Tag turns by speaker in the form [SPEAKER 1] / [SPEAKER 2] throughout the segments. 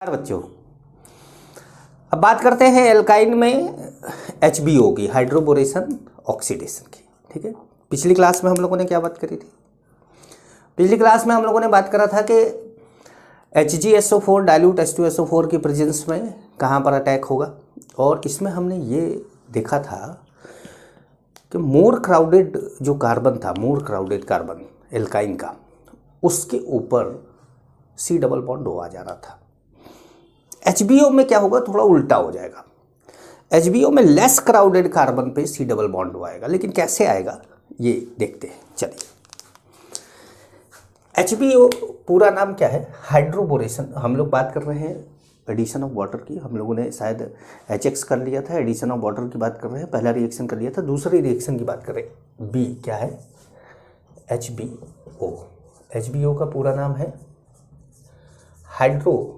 [SPEAKER 1] बच्चों, अब बात करते हैं एल्काइन में HBO की, हाइड्रोबोरेशन ऑक्सीडेशन की। ठीक है, पिछली क्लास में हम लोगों ने क्या बात करी थी? पिछली क्लास में हम लोगों ने बात करा था कि HgSO4 डाइल्यूट H2SO4 की प्रेजेंस में कहाँ पर अटैक होगा, और इसमें हमने ये देखा था कि मोर क्राउडेड जो कार्बन था, मोर क्राउडेड कार्बन एल्काइन का, उसके ऊपर C डबल बॉन्ड हो आ जा रहा था। HBO में क्या होगा, थोड़ा उल्टा हो जाएगा। HBO में लेस क्राउडेड कार्बन पे C डबल बॉन्ड हो आएगा, लेकिन कैसे आएगा ये देखते हैं। चलिए, HBO पूरा नाम क्या है? हाइड्रोबोरेशन। हम लोग बात कर रहे हैं एडिशन ऑफ वाटर की। हम लोगों ने शायद HX कर लिया था, एडिशन ऑफ वाटर की बात कर रहे हैं, पहला रिएक्शन कर लिया था। दूसरी रिएक्शन की बात कर रहे हैं, B क्या है? HBO। HBO का पूरा नाम है हाइड्रोबोरेशन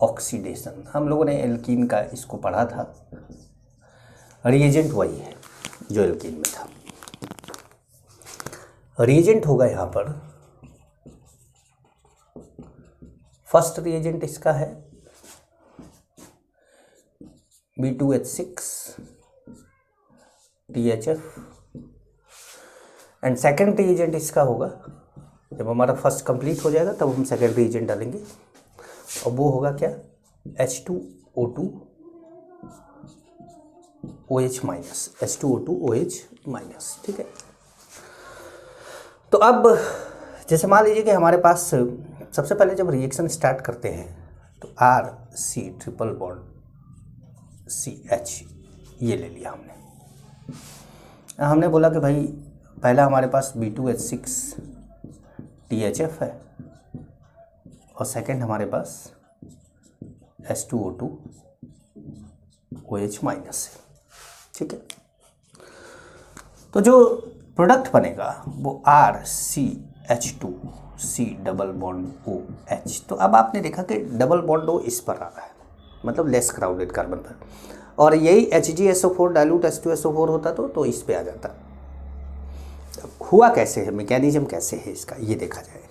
[SPEAKER 1] ऑक्सीडेशन। हम लोगों ने एल्कीन का इसको पढ़ा था, रिएजेंट वही है जो एल्कीन में था। रिएजेंट होगा यहाँ पर, फर्स्ट रिएजेंट इसका है B2H6 THF, and second reagent इसका होगा, जब हमारा फर्स्ट कंप्लीट हो जाएगा तब हम सेकेंड रिएजेंट डालेंगे, और वो होगा क्या? H2O2 OH minus, H2O2 OH minus. ठीक है, तो अब जैसे मान लीजिए कि हमारे पास सबसे पहले जब रिएक्शन स्टार्ट करते हैं तो RC ट्रिपल बॉन्ड CH ये ले लिया हमने बोला कि भाई पहला हमारे पास B2H6 THF है, और सेकंड हमारे पास H2O2 OH माइनस है। ठीक है, तो जो प्रोडक्ट बनेगा वो RCH2 C double bond OH। तो अब आपने देखा कि डबल बॉन्ड O इस पर आ रहा है, मतलब लेस क्राउडेड कार्बन पर, और यही HgSO4 डाइल्यूट H2SO4 होता तो इस पे आ जाता। हुआ कैसे है, मैकेनिज्म कैसे है इसका, ये देखा जाए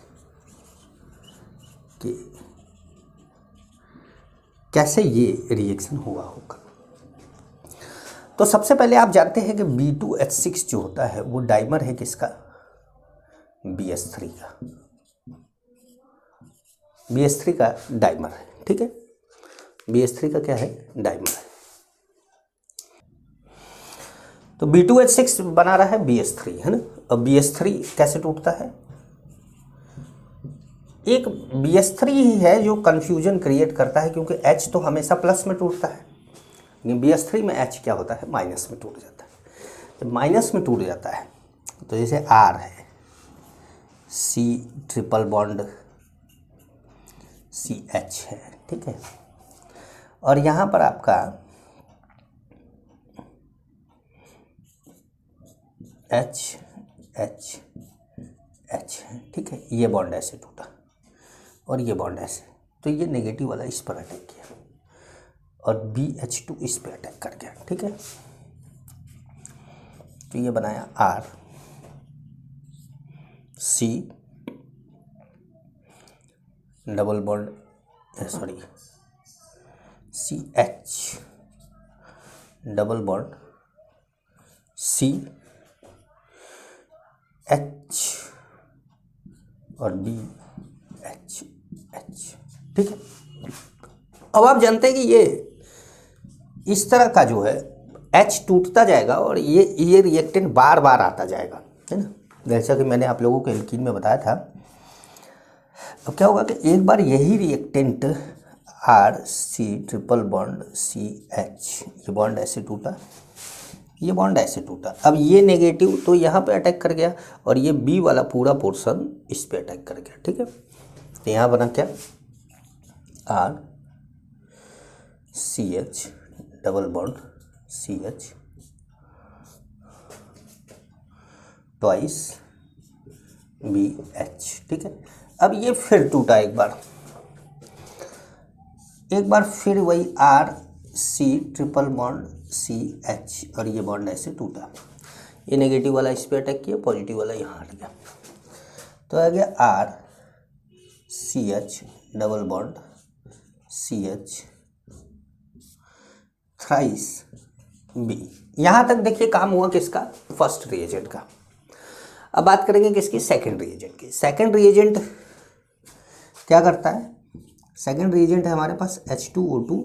[SPEAKER 1] कि कैसे ये रिएक्शन हुआ होगा। तो सबसे पहले आप जानते हैं कि B2H6 जो होता है वो डाइमर है किसका? BH3 का। BH3 का डाइमर है। ठीक है, BH3 का क्या है? डाइमर है। तो B2H6 बना रहा है BH3, है ना। अब BH3 कैसे टूटता है? एक BH3 ही है जो कंफ्यूजन क्रिएट करता है, क्योंकि H तो हमेशा प्लस में टूटता है, लेकिन BH3 में H क्या होता है? माइनस में टूट जाता है। जब माइनस में टूट जाता है तो जैसे R है, C ट्रिपल बॉन्ड CH है। ठीक है, और यहाँ पर आपका H है। ठीक है, ये बॉन्ड ऐसे टूटा और ये बॉन्ड ऐसे, तो ये नेगेटिव वाला इस पर अटैक किया और BH2 इस पे अटैक कर गया। ठीक है, तो ये बनाया R C double bond CH double bond C H और BH। ठीक है, अब आप जानते हैं कि ये इस तरह का जो है H टूटता जाएगा और ये रिएक्टेंट बार बार आता जाएगा, है ना। जैसा कि मैंने आप लोगों को एल्कीन में बताया था। अब क्या होगा कि एक बार यही reactant RC triple bond CH, ये बॉन्ड ऐसे टूटा, ये बॉन्ड ऐसे टूटा, अब ये नेगेटिव तो यहाँ पे अटैक कर गया और ये B वाला पूरा पोर्शन इस पे अटैक कर गया। ठीक है, तो यहाँ बना क्या? RCH double bond CH twice BH। ठीक है, अब ये फिर टूटा एक बार फिर वही RC ट्रिपल बॉन्ड CH, और ये बॉन्ड ऐसे टूटा, ये नेगेटिव वाला इस पे अटैक किया, पॉजिटिव वाला यहाँ हट गया, तो आ गया CH double bond CH thrice B। यहाँ तक देखिए काम हुआ किसका, फर्स्ट रिएजेंट का। अब बात करेंगे किसकी, सेकंड रिएजेंट की। सेकंड रिएजेंट क्या करता है, सेकंड रिएजेंट है हमारे पास H2O2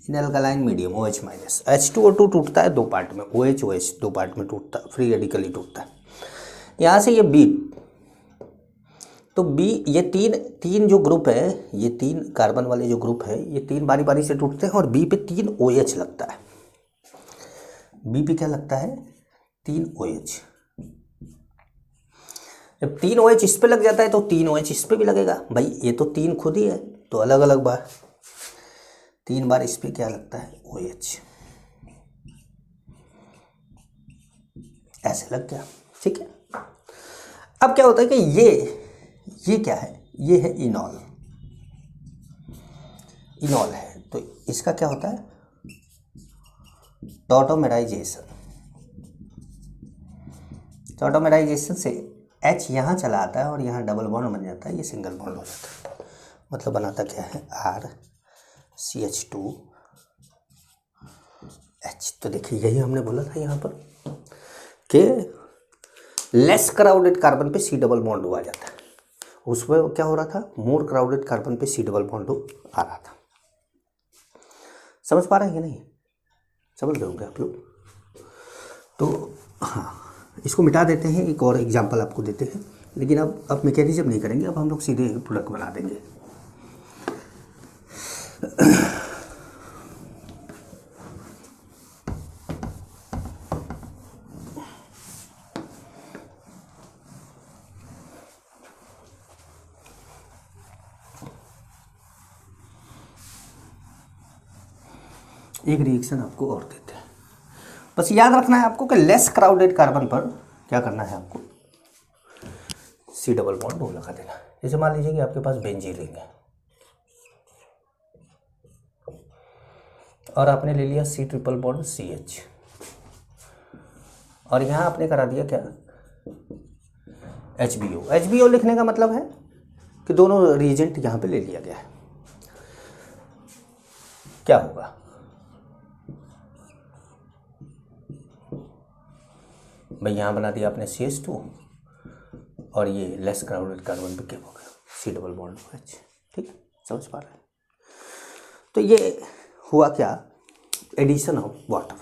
[SPEAKER 1] in alkaline medium OH minus. H2O2 टूटता है दो पार्ट में, OH दो पार्ट में टूटता है, फ्री रेडिकली टूटता है। यहाँ से ये B, तो B ये तीन जो ग्रुप है, ये तीन कार्बन वाले जो ग्रुप है, ये तीन बारी बारी से टूटते हैं और B पे 3 OH लगता है। B पे क्या लगता है, 3 OH। जब 3 OH इस पे लग जाता है तो 3 OH इस पे भी लगेगा। भाई ये तो 3 खुद ही है, तो अलग अलग बार 3 बार इस पे क्या लगता है, OH, ऐसे लग गया। ठीक है, अब क्या होता है कि ये क्या है, ये है इनॉल। इनॉल है तो इसका क्या होता है, टॉटोमेराइजेशन। टॉटोमेराइजेशन से H यहाँ चला आता है और यहाँ डबल बॉन्ड बन जाता है, ये सिंगल बॉन्ड हो जाता है। मतलब बनाता क्या है, RCH2H। तो देखिए यही हमने बोला था यहाँ पर कि लेस क्राउडेड कार्बन पे C डबल बॉन्ड आ जाता है, उसमें क्या हो रहा था, मोर क्राउडेड कार्बन पे C डबल बॉन्ड आ रहा था। समझ पा रहे हैं कि नहीं, समझ गए होंगे आप लोग। तो हाँ, इसको मिटा देते हैं, एक और एग्जांपल आपको देते हैं, लेकिन अब मैकेनिज्म नहीं करेंगे, अब हम लोग सीधे प्रोडक्ट बना देंगे। एक रिएक्शन आपको और देते हैं, बस याद रखना है आपको कि लेस क्राउडेड कार्बन पर क्या करना है, आपको C डबल बॉन्ड वो लगा देना। जैसे मान लीजिए कि आपके पास बेंजीन रिंग है और आपने ले लिया C ट्रिपल बॉन्ड CH, और यहाँ आपने करा दिया क्या, HBO। HBO लिखने का मतलब है कि दोनों रिएजेंट यहाँ पे ले लिया गया है। क्या होगा, भाई यहाँ बना दिया आपने CH2 और ये लेस क्राउडेड कार्बन पे क्या हो गया, C डबल बॉन्ड OH। ठीक है, समझ पा रहे हैं। तो ये हुआ क्या, एडिशन ऑफ वाटर।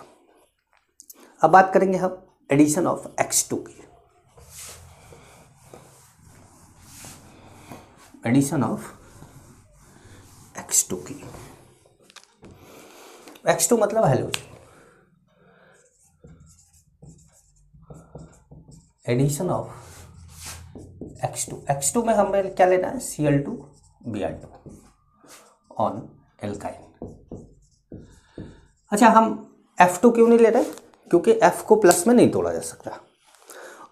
[SPEAKER 1] अब बात करेंगे हम एडिशन ऑफ X2 की। एडिशन ऑफ X2 की, X2 मतलब हेलोजन। एडिशन ऑफ X2 में हमें क्या लेना है, Cl2Br2 ऑन एल्काइन। अच्छा, हम F2 क्यों नहीं ले रहे, क्योंकि F को प्लस में नहीं तोड़ा जा सकता।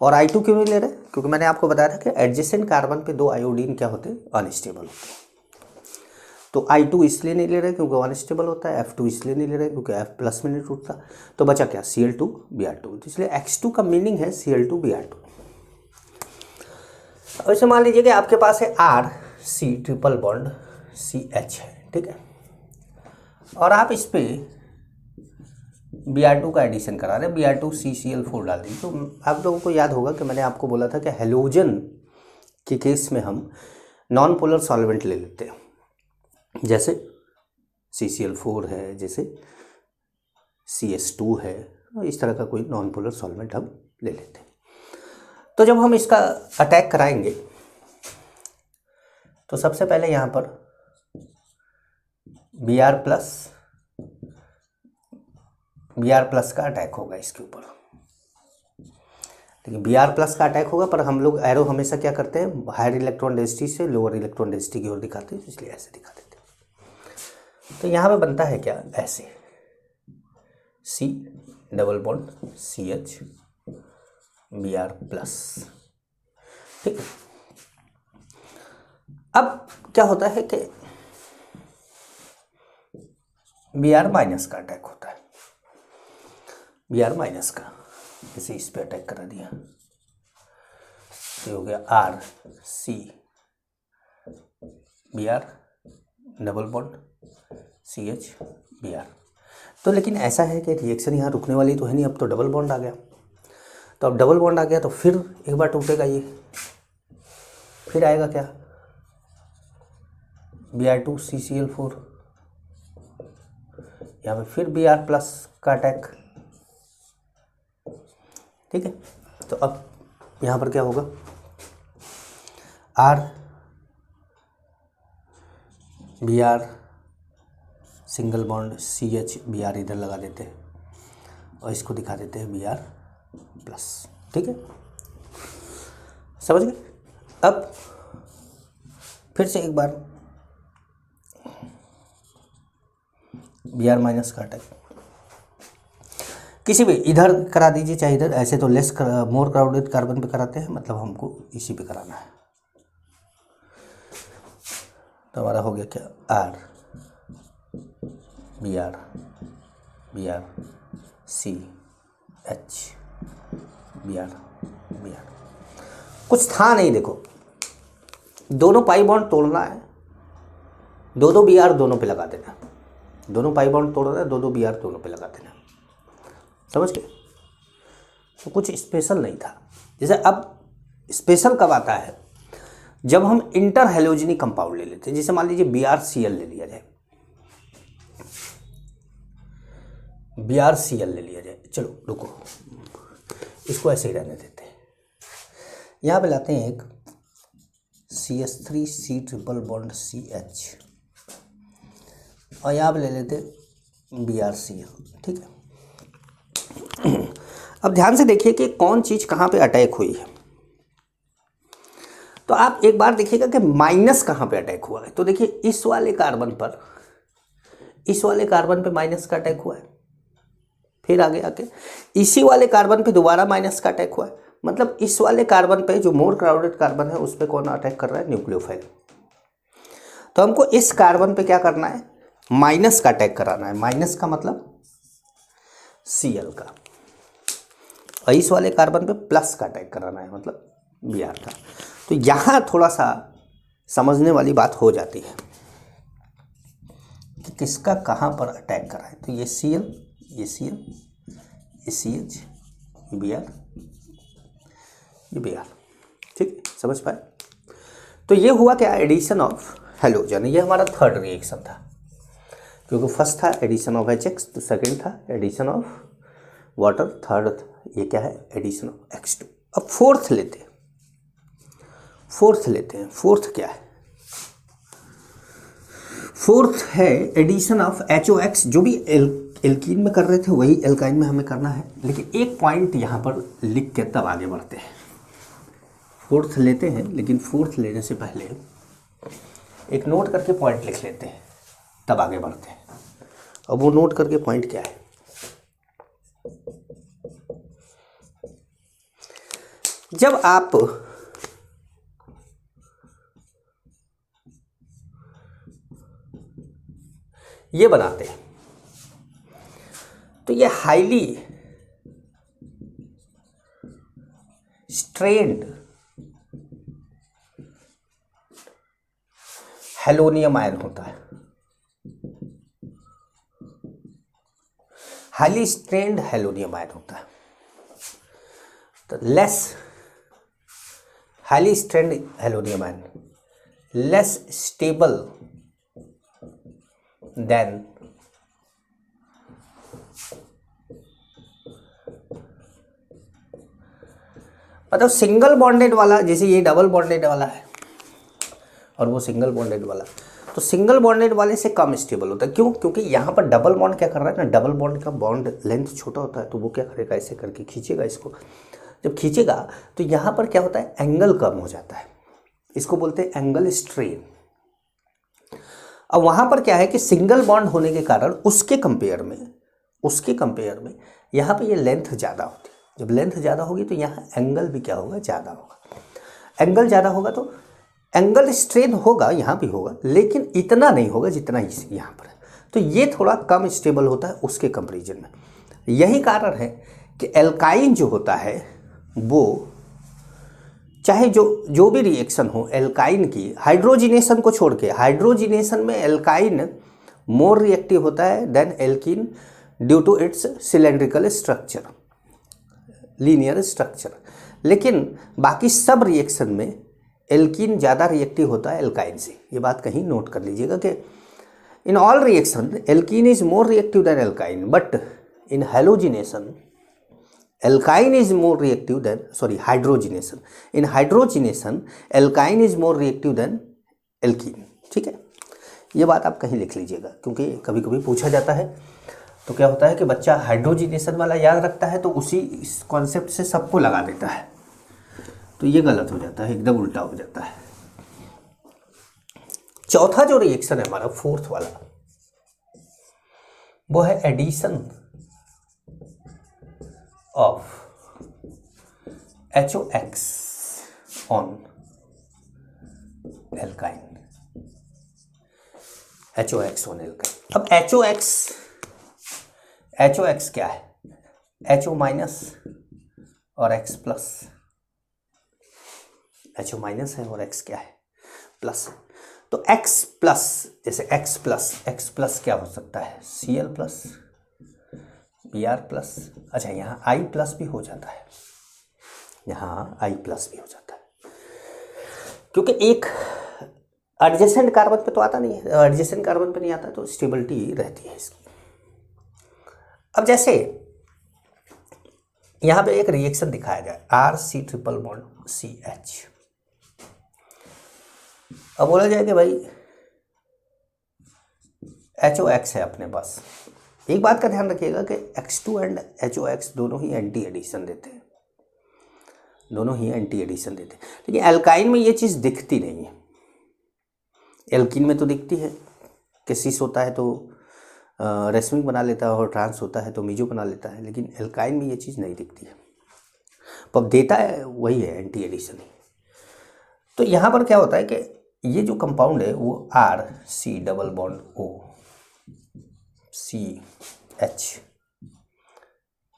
[SPEAKER 1] और I2 क्यों नहीं ले रहे, क्योंकि मैंने आपको बताया था कि एडजेसेंट कार्बन पे 2 आयोडीन क्या होते हैं, अनस्टेबल होते हैं। तो I2 इसलिए नहीं ले रहे क्योंकि अनस्टेबल होता है, F2 इसलिए नहीं ले रहे क्योंकि F प्लस में नहीं टूटता। तो बचा क्या, Cl2Br2। तो इसलिए X2 का मीनिंग है Cl2Br2। अब इसे मान लीजिए कि आपके पास है RC ट्रिपल बॉन्ड CH है, ठीक है, और आप इस पे Br2 का एडिशन करा रहे हैं, Br2CCl4 डाल दी। तो आप लोगों को याद होगा कि मैंने आपको बोला था कि हेलोजन के केस में हम नॉन पोलर सॉल्वेंट ले लेते हैं, जैसे CCl4 है, जैसे CS2 है, इस तरह का कोई नॉन पोलर सॉल्वेंट हम ले लेते हैं। तो जब हम इसका अटैक कराएंगे तो सबसे पहले यहाँ पर Br प्लस का अटैक होगा इसके ऊपर। लेकिन Br प्लस का अटैक होगा, पर हम लोग एरो हमेशा क्या करते हैं, हायर इलेक्ट्रॉन डेंसिटी से लोअर इलेक्ट्रॉन डेंसिटी की ओर दिखाते हैं, इसलिए ऐसे दिखा देते हैं। तो यहाँ पे बनता है क्या, ऐसे C double bond CH Br plus. ठीक है, अब क्या होता है कि Br माइनस का अटैक होता है, Br माइनस का, इसे इस पे अटैक करा दिया, ये हो गया RC Br double bond CH Br। तो लेकिन ऐसा है कि रिएक्शन यहाँ रुकने वाली तो है नहीं, अब तो डबल बॉन्ड आ गया। तो अब डबल बॉन्ड आ गया तो फिर एक बार टूटेगा ये, फिर आएगा क्या Br2 CCl4, यहाँ पे फिर Br प्लस का अटैक। ठीक है, तो अब यहाँ पर क्या होगा, R Br single bond CH Br इधर लगा देते हैं और इसको दिखा देते हैं Br प्लस। ठीक है, समझ गए। अब फिर से एक बार Br माइनस का अटैक किसी भी इधर करा दीजिए चाहे इधर, ऐसे तो लेस मोर क्राउडेड कार्बन पे कराते हैं, मतलब हमको इसी पे कराना है। तो हमारा हो गया क्या, R Br Br CH Br Br। कुछ था नहीं, देखो दोनों पाई बॉन्ड तोड़ना है, दो Br दोनों पे लगा देना, दोनों पाई बॉन्ड तोड़ रहे हैं, दो Br दोनों पे लगा देना, समझ गए। तो कुछ स्पेशल नहीं था। जैसे अब स्पेशल कब आता है, जब हम इंटर हेलोजनी कंपाउंड ले लेते हैं। जैसे मान लीजिए BrCl ले लिया जाए, BrCl ले लिया जाए, चलो रुको इसको ऐसे ही रहने देते हैं। यहाँ पे लाते हैं एक CH3C ट्रिपल बॉन्ड CH और यहाँ पे ले लेते हैं BrCl। ठीक है, अब ध्यान से देखिए कि कौन चीज़ कहाँ पे अटैक हुई है। तो आप एक बार देखिएगा कि माइनस कहाँ पे अटैक हुआ है। तो देखिए इस वाले कार्बन पर, इस वाले कार्बन पे माइनस का अटैक हुआ है, फिर आगे आके इसी वाले कार्बन पे दोबारा माइनस का अटैक हुआ है। मतलब इस वाले कार्बन पे जो मोर क्राउडेड कार्बन है उस पर कौन अटैक कर रहा है, न्यूक्लियोफाइल। तो हमको इस कार्बन पे क्या करना है, माइनस का अटैक कराना है। माइनस का मतलब Cl का, और इस वाले कार्बन पे प्लस का अटैक कराना है, मतलब Br का। तो यहाँ थोड़ा सा समझने वाली बात हो जाती है कि किसका कहाँ पर अटैक करा है। तो ये Cl, ये Cl, ये CH Br, ये Br। ठीक, समझ पाए। तो ये हुआ क्या, एडिशन ऑफ हेलोजन। ये हमारा थर्ड रिएक्शन था, क्योंकि फर्स्ट था एडिशन ऑफ HX, तो सेकंड था एडिशन ऑफ वाटर, थर्ड ये क्या है, एडिशन ऑफ X2। अब फोर्थ लेते हैं, फोर्थ लेते हैं। फोर्थ क्या है, फोर्थ है एडिशन ऑफ HOX। जो भी एल्कीन में कर रहे थे वही एल्काइन में हमें करना है, लेकिन एक पॉइंट यहाँ पर लिख के तब आगे बढ़ते हैं। फोर्थ लेते हैं, लेकिन फोर्थ लेने से पहले एक नोट करके पॉइंट लिख लेते हैं, तब आगे बढ़ते हैं। अब वो नोट करके पॉइंट क्या है, जब आप ये बनाते हैं तो ये हाईली स्ट्रेन्ड हेलोनियम आयन होता है। हाईली स्ट्रेन्ड हेलोनियम आयन होता है। तो less highly strained halonium ion less stable than मतलब सिंगल बॉन्डेड वाला, जैसे ये डबल बॉन्डेड वाला है और वो सिंगल बॉन्डेड वाला, तो सिंगल बॉन्डेड वाले से कम स्टेबल होता है। क्यों? क्योंकि यहाँ पर डबल बॉन्ड क्या कर रहा है ना, डबल बॉन्ड का बॉन्ड लेंथ छोटा होता है, तो वो क्या करेगा, ऐसे करके खींचेगा इसको। जब खींचेगा तो यहाँ पर क्या होता है, एंगल कम हो जाता है, इसको बोलते हैं एंगल स्ट्रेन। अब वहाँ पर क्या है कि सिंगल बॉन्ड होने के कारण उसके कंपेयर में यहाँ पे ये लेंथ ज़्यादा होती है। जब लेंथ ज़्यादा होगी तो यहाँ एंगल भी क्या होगा, ज़्यादा होगा। एंगल ज़्यादा होगा तो एंगल स्ट्रेन होगा, यहाँ भी होगा, लेकिन इतना नहीं होगा जितना यहाँ पर है। तो ये थोड़ा कम स्टेबल होता है उसके कंपेरिजन में। यही कारण है कि एल्काइन जो होता है वो चाहे जो भी रिएक्शन हो एल्काइन की, हाइड्रोजिनेशन को छोड़ के, हाइड्रोजिनेशन में एल्काइन मोर रिएक्टिव होता है then alkene due to its cylindrical structure, linear structure. लेकिन बाकी सब रिएक्शन में एल्कीन ज़्यादा रिएक्टिव होता है एल्काइन से। ये बात कहीं नोट कर लीजिएगा कि in all reaction alkene is more reactive than alkyne, but in halogenation alkyne is more reactive than, sorry hydrogenation, in hydrogenation alkyne is more reactive than alkene. ठीक है, ये बात आप कहीं लिख लीजिएगा, क्योंकि कभी कभी पूछा जाता है तो क्या होता है कि बच्चा हाइड्रोजिनेशन वाला याद रखता है तो उसी कॉन्सेप्ट से सबको लगा देता है, तो ये गलत हो जाता है, एकदम उल्टा हो जाता है। चौथा जो रिएक्शन है हमारा, फोर्थ वाला, वो है addition of HOX on alkyne, HOX on alkyne. अब HOX क्या है? HO माइनस और X प्लस। HO माइनस है और X क्या है? प्लस। तो X प्लस, जैसे X प्लस क्या हो सकता है? Cl plus, Br plus. अच्छा, यहाँ I प्लस भी हो जाता है, यहाँ I प्लस भी हो जाता है, क्योंकि एक एडजेसेंट कार्बन पे तो आता नहीं है, एडजेसेंट कार्बन पे नहीं आता तो स्टेबिलिटी रहती है इसकी। अब जैसे यहाँ पे एक रिएक्शन दिखाया जाए, RC ट्रिपल बॉन्ड CH। अब बोला जाए कि भाई HOX है अपने पास। एक बात का ध्यान रखिएगा कि X2 एंड HOX दोनों ही एंटी एडिशन देते हैं, दोनों ही एंटी एडिशन देते हैं, लेकिन एल्काइन में ये चीज़ दिखती नहीं है। एल्कीन में तो दिखती है कि सिस होता है तो रेसमिक बना लेता है और ट्रांस होता है तो मीजो बना लेता है, लेकिन एल्काइन में ये चीज़ नहीं दिखती है। तो अब देता है वही है, एंटी एडिशन ही। तो यहाँ पर क्या होता है कि ये जो कंपाउंड है वो RC double bond O CH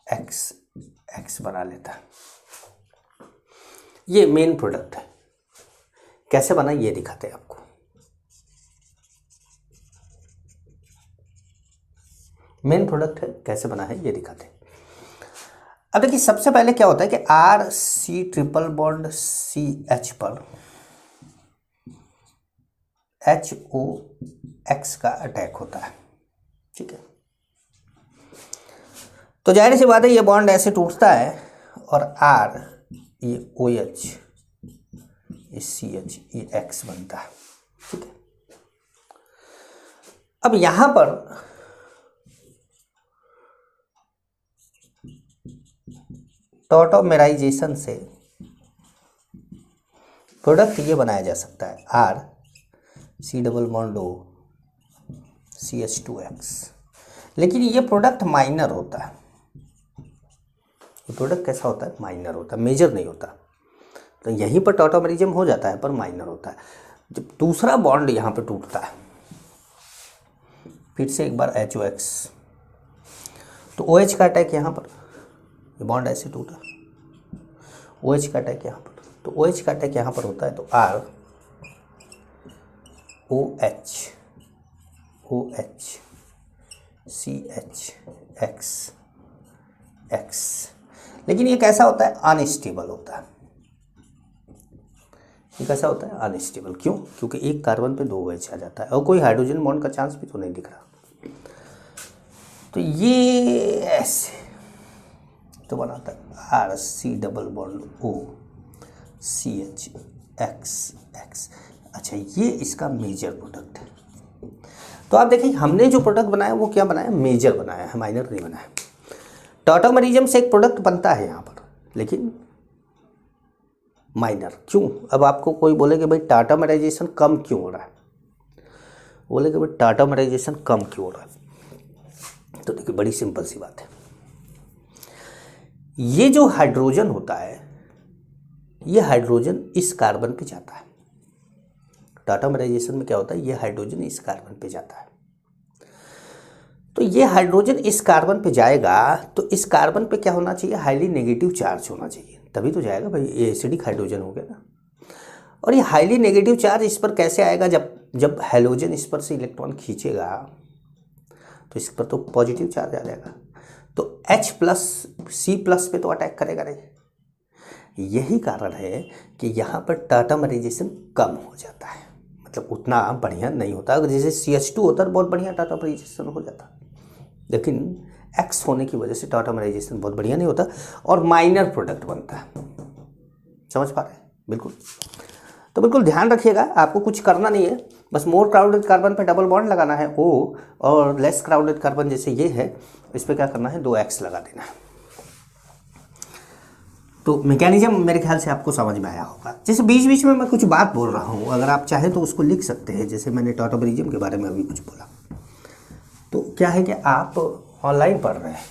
[SPEAKER 1] X बना लेता है। ये मेन प्रोडक्ट है। कैसे बना ये दिखाते हैं आपको। मेन प्रोडक्ट है, कैसे बना है ये दिखाते हैं। अब देखिए, सबसे पहले क्या होता है कि RC ट्रिपल बॉन्ड CH पर HOX का अटैक होता है। ठीक है, तो जाहिर सी बात है ये बॉन्ड ऐसे टूटता है और R ये OH ये CH ये X बनता है। ठीक है, अब यहां पर टॉटोमेराइजेशन से प्रोडक्ट ये बनाया जा सकता है, RC double bond O CH2X, लेकिन ये प्रोडक्ट माइनर होता है। ये प्रोडक्ट कैसा होता है? माइनर होता है, मेजर नहीं होता। तो यहीं पर टॉटोमेरिज्म हो जाता है पर माइनर होता है। जब दूसरा बॉन्ड यहाँ पे टूटता है, फिर से एक बार HOX, तो OH का अटैक यहाँ पर, ये बॉन्ड ऐसे टूटा, OH का अटैक यहाँ पर, तो OH का अटैक यहाँ पर होता है तो OH CH X। लेकिन ये कैसा होता है? अनस्टेबल होता है। ये कैसा होता है? अनस्टेबल। क्यों? क्योंकि एक कार्बन पे 2 OH आ जाता है और कोई हाइड्रोजन बॉन्ड का चांस भी तो नहीं दिख रहा। तो ये ऐसे तो बनाता है RC double bond O CH X। अच्छा, ये इसका मेजर प्रोडक्ट है। तो आप देखिए, हमने जो प्रोडक्ट बनाया वो क्या बनाया? मेजर बनाया है, माइनर नहीं बनाया। टॉटोमेरिज्म से एक प्रोडक्ट बनता है यहाँ पर, लेकिन माइनर। क्यों? अब आपको कोई बोले कि भाई टॉटोमेराइजेशन कम क्यों हो रहा है, बोले कि भाई टॉटोमेराइजेशन कम क्यों हो रहा है, तो देखिए बड़ी सिंपल सी बात है। ये जो हाइड्रोजन होता है, ये हाइड्रोजन इस कार्बन पे जाता है। टॉटोमेराइजेशन में क्या होता है? ये हाइड्रोजन इस कार्बन पे जाता है। तो ये हाइड्रोजन इस कार्बन पे जाएगा तो इस कार्बन पे क्या होना चाहिए? हाईली नेगेटिव चार्ज होना चाहिए। तभी तो जाएगा भाई, ये एसिडिक हाइड्रोजन हो गया ना। और ये हाईली नेगेटिव चार्ज इस पर कैसे आएगा, जब हैलोजन इस पर से इलेक्ट्रॉन खींचेगा तो इस पर तो पॉजिटिव चार्ज आ जाएगा, तो H+C+ पे तो अटैक करेगा नहीं। यही कारण है कि यहाँ पर टाटामराइजेशन कम हो जाता है, मतलब उतना बढ़िया नहीं होता। अगर जैसे CH2 होता है बहुत बढ़िया टाटामराइजेशन हो जाता, लेकिन X होने की वजह से टाटामराइजेशन बहुत बढ़िया नहीं होता और माइनर प्रोडक्ट बनता है। समझ पा रहे हैं? बिल्कुल। तो बिल्कुल ध्यान रखिएगा, आपको कुछ करना नहीं है, बस मोर क्राउडेड कार्बन पे डबल बॉन्ड लगाना है O, और लेस क्राउडेड कार्बन जैसे ये है इस पर क्या करना है, 2X लगा देना है। तो मैकेनिज्म मेरे ख्याल से आपको समझ में आया होगा। जैसे बीच बीच में मैं कुछ बात बोल रहा हूँ, अगर आप चाहें तो उसको लिख सकते हैं, जैसे मैंने टाटामरिज्म के बारे में अभी कुछ बोला। तो क्या है कि आप ऑनलाइन पढ़ रहे हैं,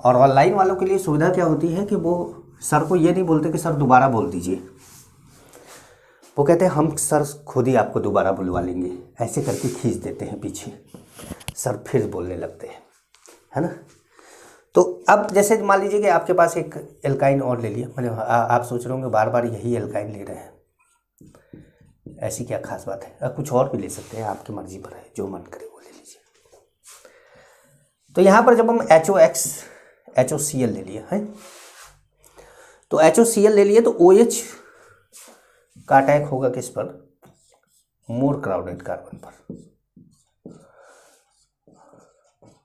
[SPEAKER 1] और ऑनलाइन वालों के लिए सुविधा क्या होती है कि वो सर को ये नहीं बोलते कि सर दोबारा बोल दीजिए, वो कहते हैं हम सर खुद ही आपको दोबारा बुलवा लेंगे, ऐसे करके खींच देते हैं पीछे, सर फिर बोलने लगते हैं, है ना। तो अब जैसे मान लीजिए कि आपके पास एक एल्काइन और ले लिया, मतलब आप सोच रहे होंगे बार बार यही एल्काइन ले रहे हैं, ऐसी क्या खास बात है, कुछ और भी ले सकते हैं, आपकी मर्जी पर है, जो मन करे वो ले लीजिए। तो यहाँ पर जब हम HOCl ले लिया है, तो HOCl ले लिए तो OH का अटैक होगा किस पर, मोर क्राउडेड कार्बन पर,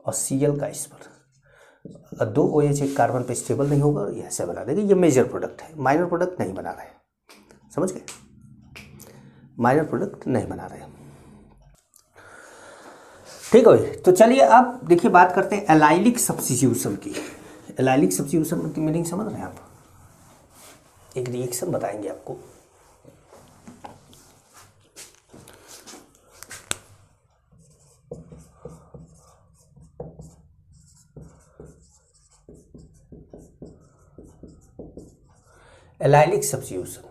[SPEAKER 1] और Cl का इस पर। 2 OH एक कार्बन पे स्टेबल नहीं होगा और ये ऐसे बना देगा। ये मेजर प्रोडक्ट है, माइनर प्रोडक्ट नहीं बना रहे, समझ गए, माइनर प्रोडक्ट नहीं बना रहे। ठीक है, तो चलिए अब देखिए बात करते हैं एलाइलिक सब्स्टिट्यूशन की। एलाइलिक सब्स्टिट्यूशन की मीनिंग समझ रहे हैं आप, एक रिएक्शन बताएंगे आपको। Allylic substitution,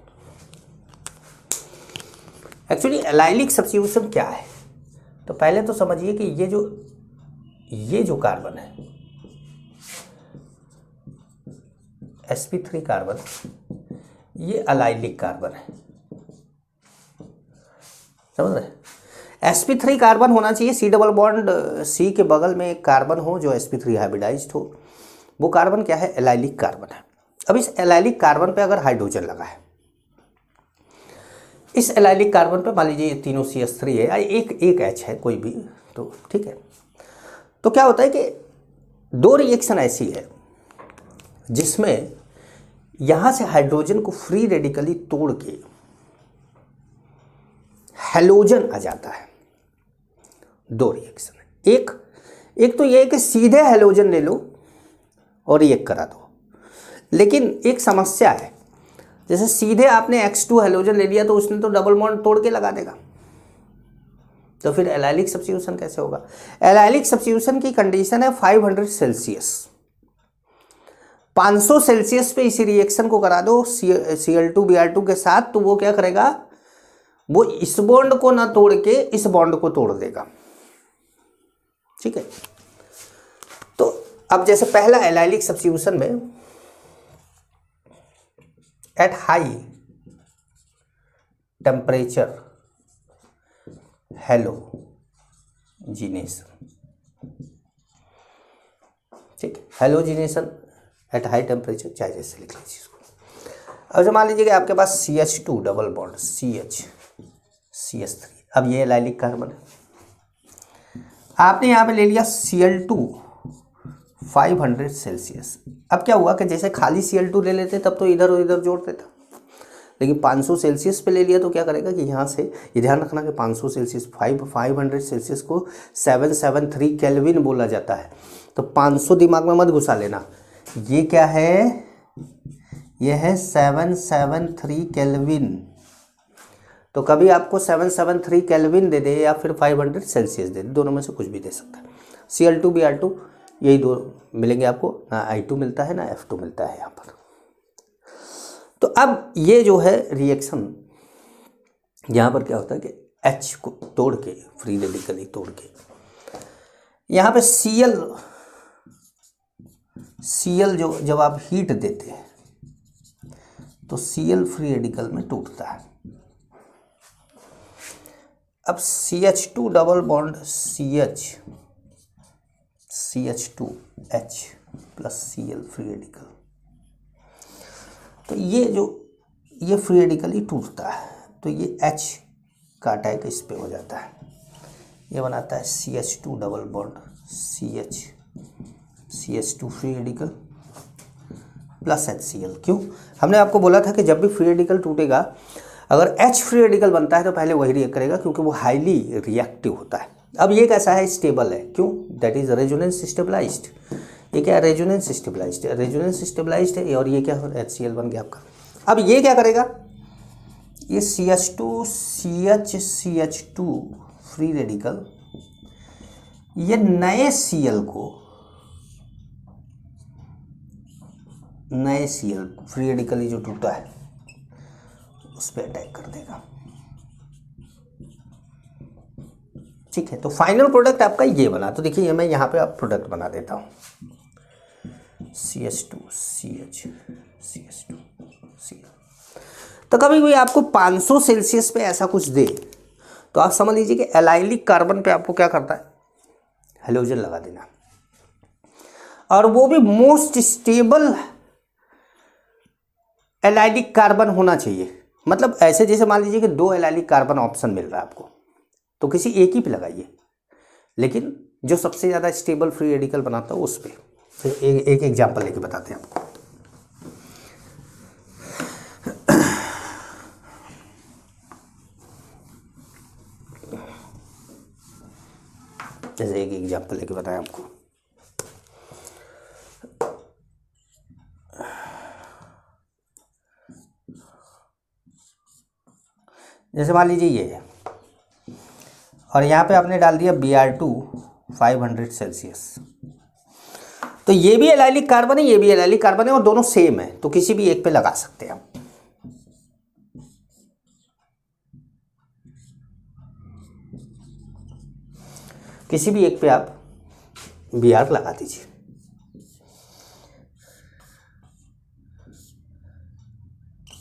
[SPEAKER 1] actually allylic substitution क्या है, तो पहले तो समझिए कि ये जो कार्बन है sp3 कार्बन, ये एलाइलिक कार्बन है, समझ रहे हैं। sp3 कार्बन होना चाहिए, C डबल बॉन्ड C के बगल में एक कार्बन हो जो sp3 हाइब्रिडाइज्ड हो, वो कार्बन क्या है, एलाइलिक कार्बन है। अब इस एलाइलिक कार्बन पे अगर हाइड्रोजन लगा है, इस एलाइलिक कार्बन पे मान लीजिए ये तीनों CH3 है या एक H है कोई भी, तो ठीक है। तो क्या होता है कि 2 रिएक्शन ऐसी है जिसमें यहाँ से हाइड्रोजन को फ्री रेडिकली तोड़ के हैलोजन आ जाता है। 2 रिएक्शन है, एक तो ये है कि सीधे हैलोजन ले लो और रिएक्ट करा दो, लेकिन एक समस्या है, जैसे सीधे आपने X2 हैलोजन ले लिया तो उसने तो डबल बॉन्ड तोड़ के लगा देगा, तो फिर एलाइलिक सब्स्टिट्यूशन कैसे होगा। एलाइलिक सब्स्टिट्यूशन की कंडीशन है 500 सेल्सियस, 500 सेल्सियस पे इसी रिएक्शन को करा दो Cl2Br2 के साथ, तो वो क्या करेगा, वो इस बॉन्ड को ना तोड़ के इस बॉन्ड को तोड़ देगा, ठीक है। तो अब जैसे पहला एलाइलिक सब्स्टिट्यूशन में एट हाई टेम्परेचर हैलोजिनेशन, ठीक है, हैलोजिनेशन एट हाई टेम्परेचर, चाहे जैसे लिख लीजिए इसको। अब जो मान लीजिए कि आपके पास CH2 डबल बॉन्ड CH3, अब ये एलाइलिक कार्बन है, आपने यहाँ पे ले लिया Cl2 500 सेल्सियस। अब क्या हुआ कि जैसे खाली Cl2 ले लेते तब तो इधर और इधर जोड़ देता, लेकिन 500 सेल्सियस पे ले लिया तो क्या करेगा कि यहाँ से, ये ध्यान रखना कि 500 सेल्सियस 500 सेल्सियस को 773 केल्विन बोला जाता है, तो 500 दिमाग में मत घुसा लेना, ये क्या है, ये है 773 केल्विन। तो कभी आपको 773 केल्विन दे दे या फिर 500 सेल्सियस दे दे, दोनों में से कुछ भी दे सकता है। Cl2Br2 यही 2 मिलेंगे आपको, ना I2 मिलता है ना F2 मिलता है यहाँ पर। तो अब ये जो है रिएक्शन, यहाँ पर क्या होता है कि H को तोड़ के, फ्री रेडिकली तोड़ के, यहाँ पे Cl जो जब आप हीट देते हैं तो Cl फ्री रेडिकल में टूटता है। अब CH2 double bond CH2H plus Cl free radical, तो ये फ्री रेडिकल ही टूटता है, तो ये H का अटैक इस पे हो जाता है, ये बनाता है CH2 double bond CH2 free radical plus HCl। क्यों? हमने आपको बोला था कि जब भी फ्री रेडिकल टूटेगा, अगर H फ्री रेडिकल बनता है तो पहले वही रिएक्ट करेगा, क्योंकि वो हाईली रिएक्टिव होता है। अब ये कैसा है? स्टेबल है। क्यों? That is resonance stabilized. ये क्या है? रेजोनेंस स्टेबलाइज्ड है, रेजोनेंस स्टेबलाइज्ड है, और ये क्या हो? HCl बन गया आपका। अब ये क्या करेगा? ये CH2 फ्री रेडिकल ये नए Cl फ्री रेडिकली जो टूटा है उस पर अटैक कर देगा। ठीक है, तो फाइनल प्रोडक्ट आपका ये बना। तो देखिए मैं यहाँ पे आप प्रोडक्ट बना देता हूँ, CH2 CH CH2 Cl। तो कभी भी आपको 500 सेल्सियस पे ऐसा कुछ दे तो आप समझ लीजिए कि एलाइलिक कार्बन पे आपको क्या करता है? हेलोजन लगा देना, और वो भी मोस्ट स्टेबल एलाइलिक कार्बन होना चाहिए। मतलब ऐसे जैसे मान लीजिए कि 2 एलाइलिक कार्बन ऑप्शन मिल रहा है आपको, तो किसी एक ही पे लगाइए, लेकिन जो सबसे ज़्यादा स्टेबल फ्री रेडिकल बनाता है उस पर। एक एग्जाम्पल लेके बताते हैं आपको। जैसे एक एग्जाम्पल लेके बताएं आपको, जैसे मान लीजिए ये है, और यहाँ पे आपने डाल दिया Br2 500 सेल्सियस, तो ये भी एलाइलिक कार्बन है, ये भी एलाइलिक कार्बन है, और दोनों सेम है, तो किसी भी एक पे लगा सकते हैं आप। किसी भी एक पे आप Br लगा दीजिए।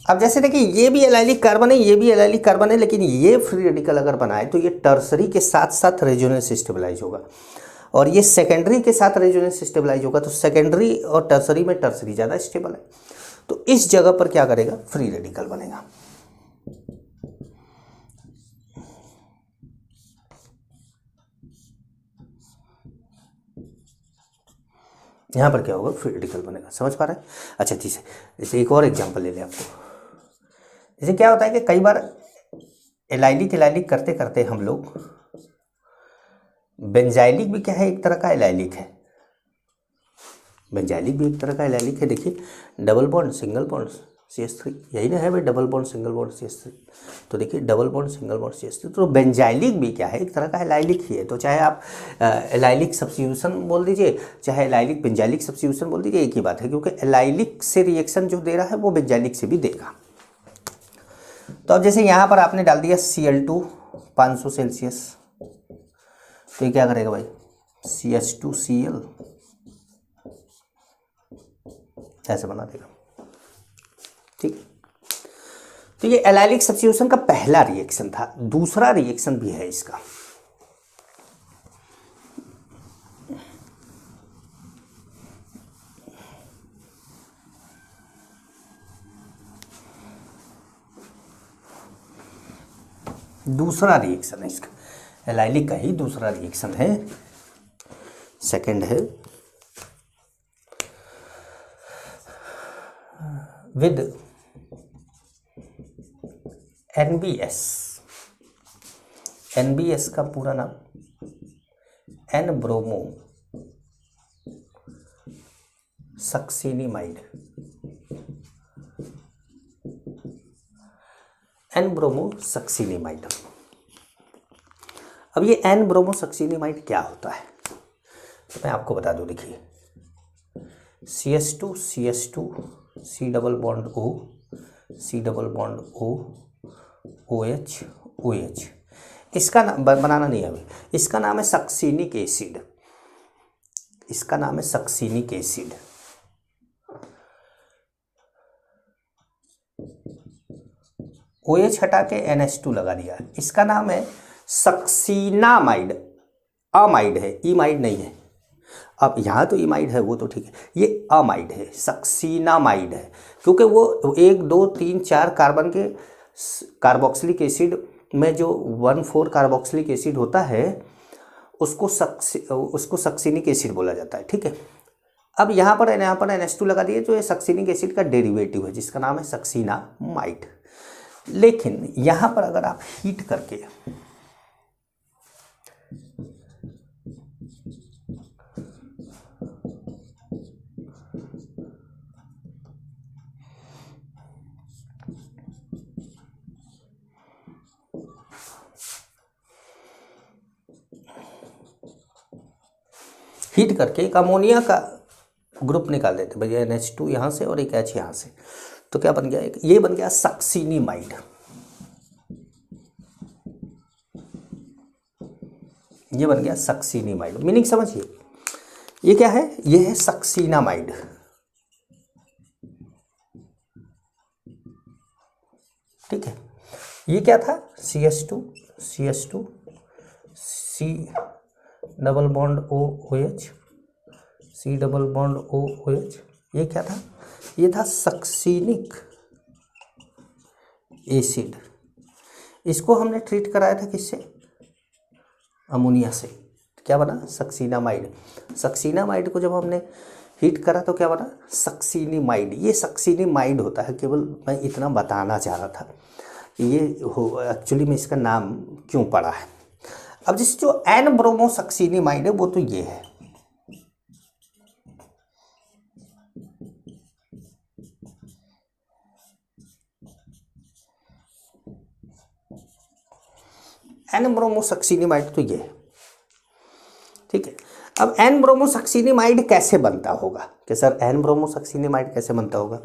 [SPEAKER 1] अब जैसे देखिए ये भी एलाइलिक कार्बन है, ये भी एलाइलिक कार्बन है, लेकिन ये फ्री रेडिकल अगर बनाए तो ये टर्सरी के साथ साथ रेजोनेंस स्टेबलाइज होगा, और ये सेकेंडरी के साथ रेजोनेंस स्टेबलाइज होगा। तो सेकेंडरी और टर्सरी में टर्सरी ज़्यादा स्टेबल है, तो इस जगह पर क्या करेगा? फ्री रेडिकल बनेगा। यहाँ पर क्या होगा? फ्री रेडिकल बनेगा। समझ पा रहे हैं? अच्छा ठीक है, जैसे एक और एग्जांपल ले लें आपको। जैसे क्या होता है कि कई बार एलाइलिक करते करते हम लोग, बेंजाइलिक भी क्या है? एक तरह का एलाइलिक है। बेंजाइलिक भी एक तरह का एलाइलिक है। देखिए double bond single bond CH3, यही ना है भाई, double bond single bond CH3। तो देखिए double bond single bond CH3, तो बेंजाइलिक भी क्या है? एक तरह का एलाइलिक ही है। तो चाहे आप एलाइलिक सब्स्टिट्यूशन बोल दीजिए, चाहे एलाइलिक बेंजाइलिक सब्स्टिट्यूशन बोल दीजिए, एक ही बात है, क्योंकि एलाइलिक से रिएक्शन जो दे रहा है वो बेंजाइलिक से भी देगा। तो अब जैसे यहाँ पर आपने डाल दिया Cl2 500 सेल्सियस, तो ये क्या करेगा भाई? CH2Cl ऐसे बना देगा। ठीक, तो ये एलाइलिक सब्स्टिट्यूशन का पहला रिएक्शन था। दूसरा रिएक्शन भी है इसका। दूसरा रिएक्शन है इसका, एलाइलिक का ही दूसरा रिएक्शन है। सेकंड है विद NBS। NBS का पूरा नाम N bromo succinimide. N bromo succinimide. अब ये N ब्रोमो सक्सिनिमाइड क्या होता है तो मैं आपको बता दूं। देखिए CH2 C double bond O, C double bond O, OH OH, इसका नाम बनाना नहीं है अभी, इसका नाम है सक्सिनिक एसिड। इसका नाम है सक्सिनिक एसिड। OH हटा के NH2 लगा दिया, इसका नाम है सक्सीनामाइड। अमाइड है, इमाइड नहीं है। अब यहाँ तो इमाइड है, वो तो ठीक है, ये अमाइड है, सक्सीनामाइड है, क्योंकि वो 1 2 3 4 कार्बन के कार्बोक्सिलिक एसिड में जो 1,4 कार्बोक्सिलिक एसिड होता है उसको सक्सीनिक एसिड बोला जाता है, ठीक है। अब यहाँ पर NH2 लगा दिए, जो ये सक्सीनिक एसिड का डेरिवेटिव है जिसका नाम है सक्सीनामाइड। लेकिन यहाँ पर अगर आप हीट करके एक अमोनिया का ग्रुप निकाल देते भैया, NH2 यहाँ से और एक H यहाँ से, तो क्या बन गया, ये बन गया सक्सीनामाइड। ये बन गया सक्सीनामाइड। मीनिंग समझिए, ये क्या है, ये है सक्सीनामाइड, ठीक है। ये क्या था, CH2 C double bond OH, C double bond OH, ये क्या था, ये था सक्सीनिक एसिड। इसको हमने ट्रीट कराया था किससे, अमोनिया से, क्या बना, सक्सीनामाइड। सक्सीनामाइड को जब हमने हीट करा तो क्या बना, सक्सीनामाइड। ये सक्सीनामाइड होता है, केवल मैं इतना बताना चाह रहा था ये हो एक्चुअली में इसका नाम क्यों पड़ा है। अब जिस जो एन ब्रोमो सक्सीनामाइड है वो तो ये है, एन ब्रोमो सक्सीनामाइड तो ये है, ठीक है। अब एन ब्रोमो सक्सीनामाइड कैसे बनता होगा कि सर एन ब्रोमो सक्सीनामाइड कैसे बनता होगा,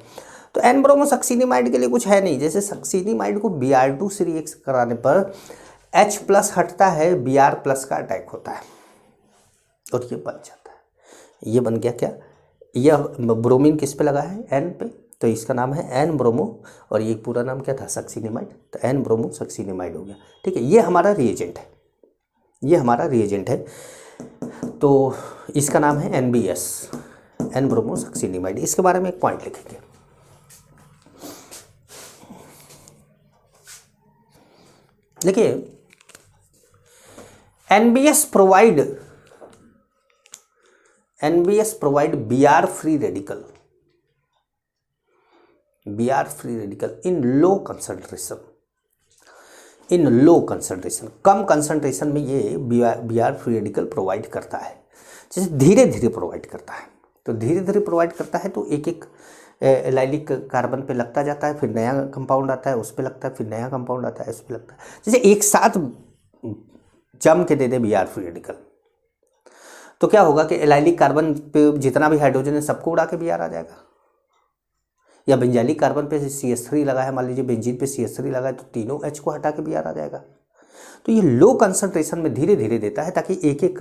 [SPEAKER 1] तो एन ब्रोमो सक्सीनामाइड के लिए कुछ है नहीं। जैसे सक्सीनामाइड को Br2 से रिएक्ट कराने पर H+ हटता है, Br+ का अटैक होता है और ये बन जाता है। ये बन गया क्या, यह ब्रोमीन किस पे लगा है, N पे, तो इसका नाम है एन ब्रोमो, और ये पूरा नाम क्या था, सक्सीनामाइड, तो एन ब्रोमो सक्सीनामाइड हो गया, ठीक है। ये हमारा रिएजेंट है, ये हमारा रिएजेंट है, तो इसका नाम है NBS, एन ब्रोमो सक्सीनामाइड। इसके बारे में एक पॉइंट लिखेंगे, देखिए NBS provide Br free radical, Br free radical in low concentration, कम कंसंट्रेशन में ये Br फ्री रेडिकल प्रोवाइड करता है। जैसे धीरे धीरे प्रोवाइड करता है, तो धीरे धीरे प्रोवाइड करता है तो एक एक एलाइलिक कार्बन पे लगता जाता है, फिर नया कंपाउंड आता है, उस पे लगता है, फिर नया कंपाउंड आता है, उस पे लगता है। जैसे एक साथ जम के दे दे Br फ्री रेडिकल, तो क्या होगा कि एलाइलिक कार्बन पे जितना भी हाइड्रोजन है सबको उड़ा के Br आ जाएगा। या बेंजाइलिक कार्बन पे CH3 लगा है, मान लीजिए बेंजीन पे CH3 लगा है, तो तीनों H को हटा के Br आ जाएगा। तो ये लो कंसंट्रेशन में धीरे धीरे देता है ताकि एक एक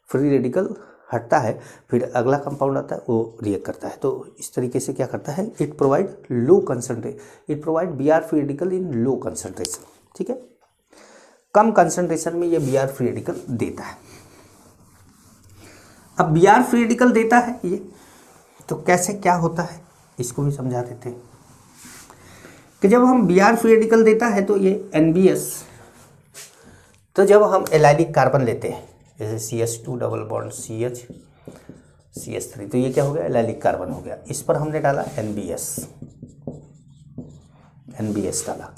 [SPEAKER 1] फ्री रेडिकल हटता है, फिर अगला कंपाउंड आता है वो रिएक्ट करता है। तो इस तरीके से क्या करता है, it provide Br free radical in low concentration, ठीक है। कम कंसंट्रेशन में ये Br फ्री रेडिकल देता है। अब Br फ्री रेडिकल देता है ये, तो कैसे क्या होता है इसको भी समझा देते हैं कि जब हम Br फ्री रेडिकल देता है तो ये NBS, तो जब हम एलाइलिक कार्बन लेते हैं जैसे CH2 double bond CH CH3, तो ये क्या हो गया, एलाइलिक कार्बन हो गया। इस पर हमने डाला NBS डाला,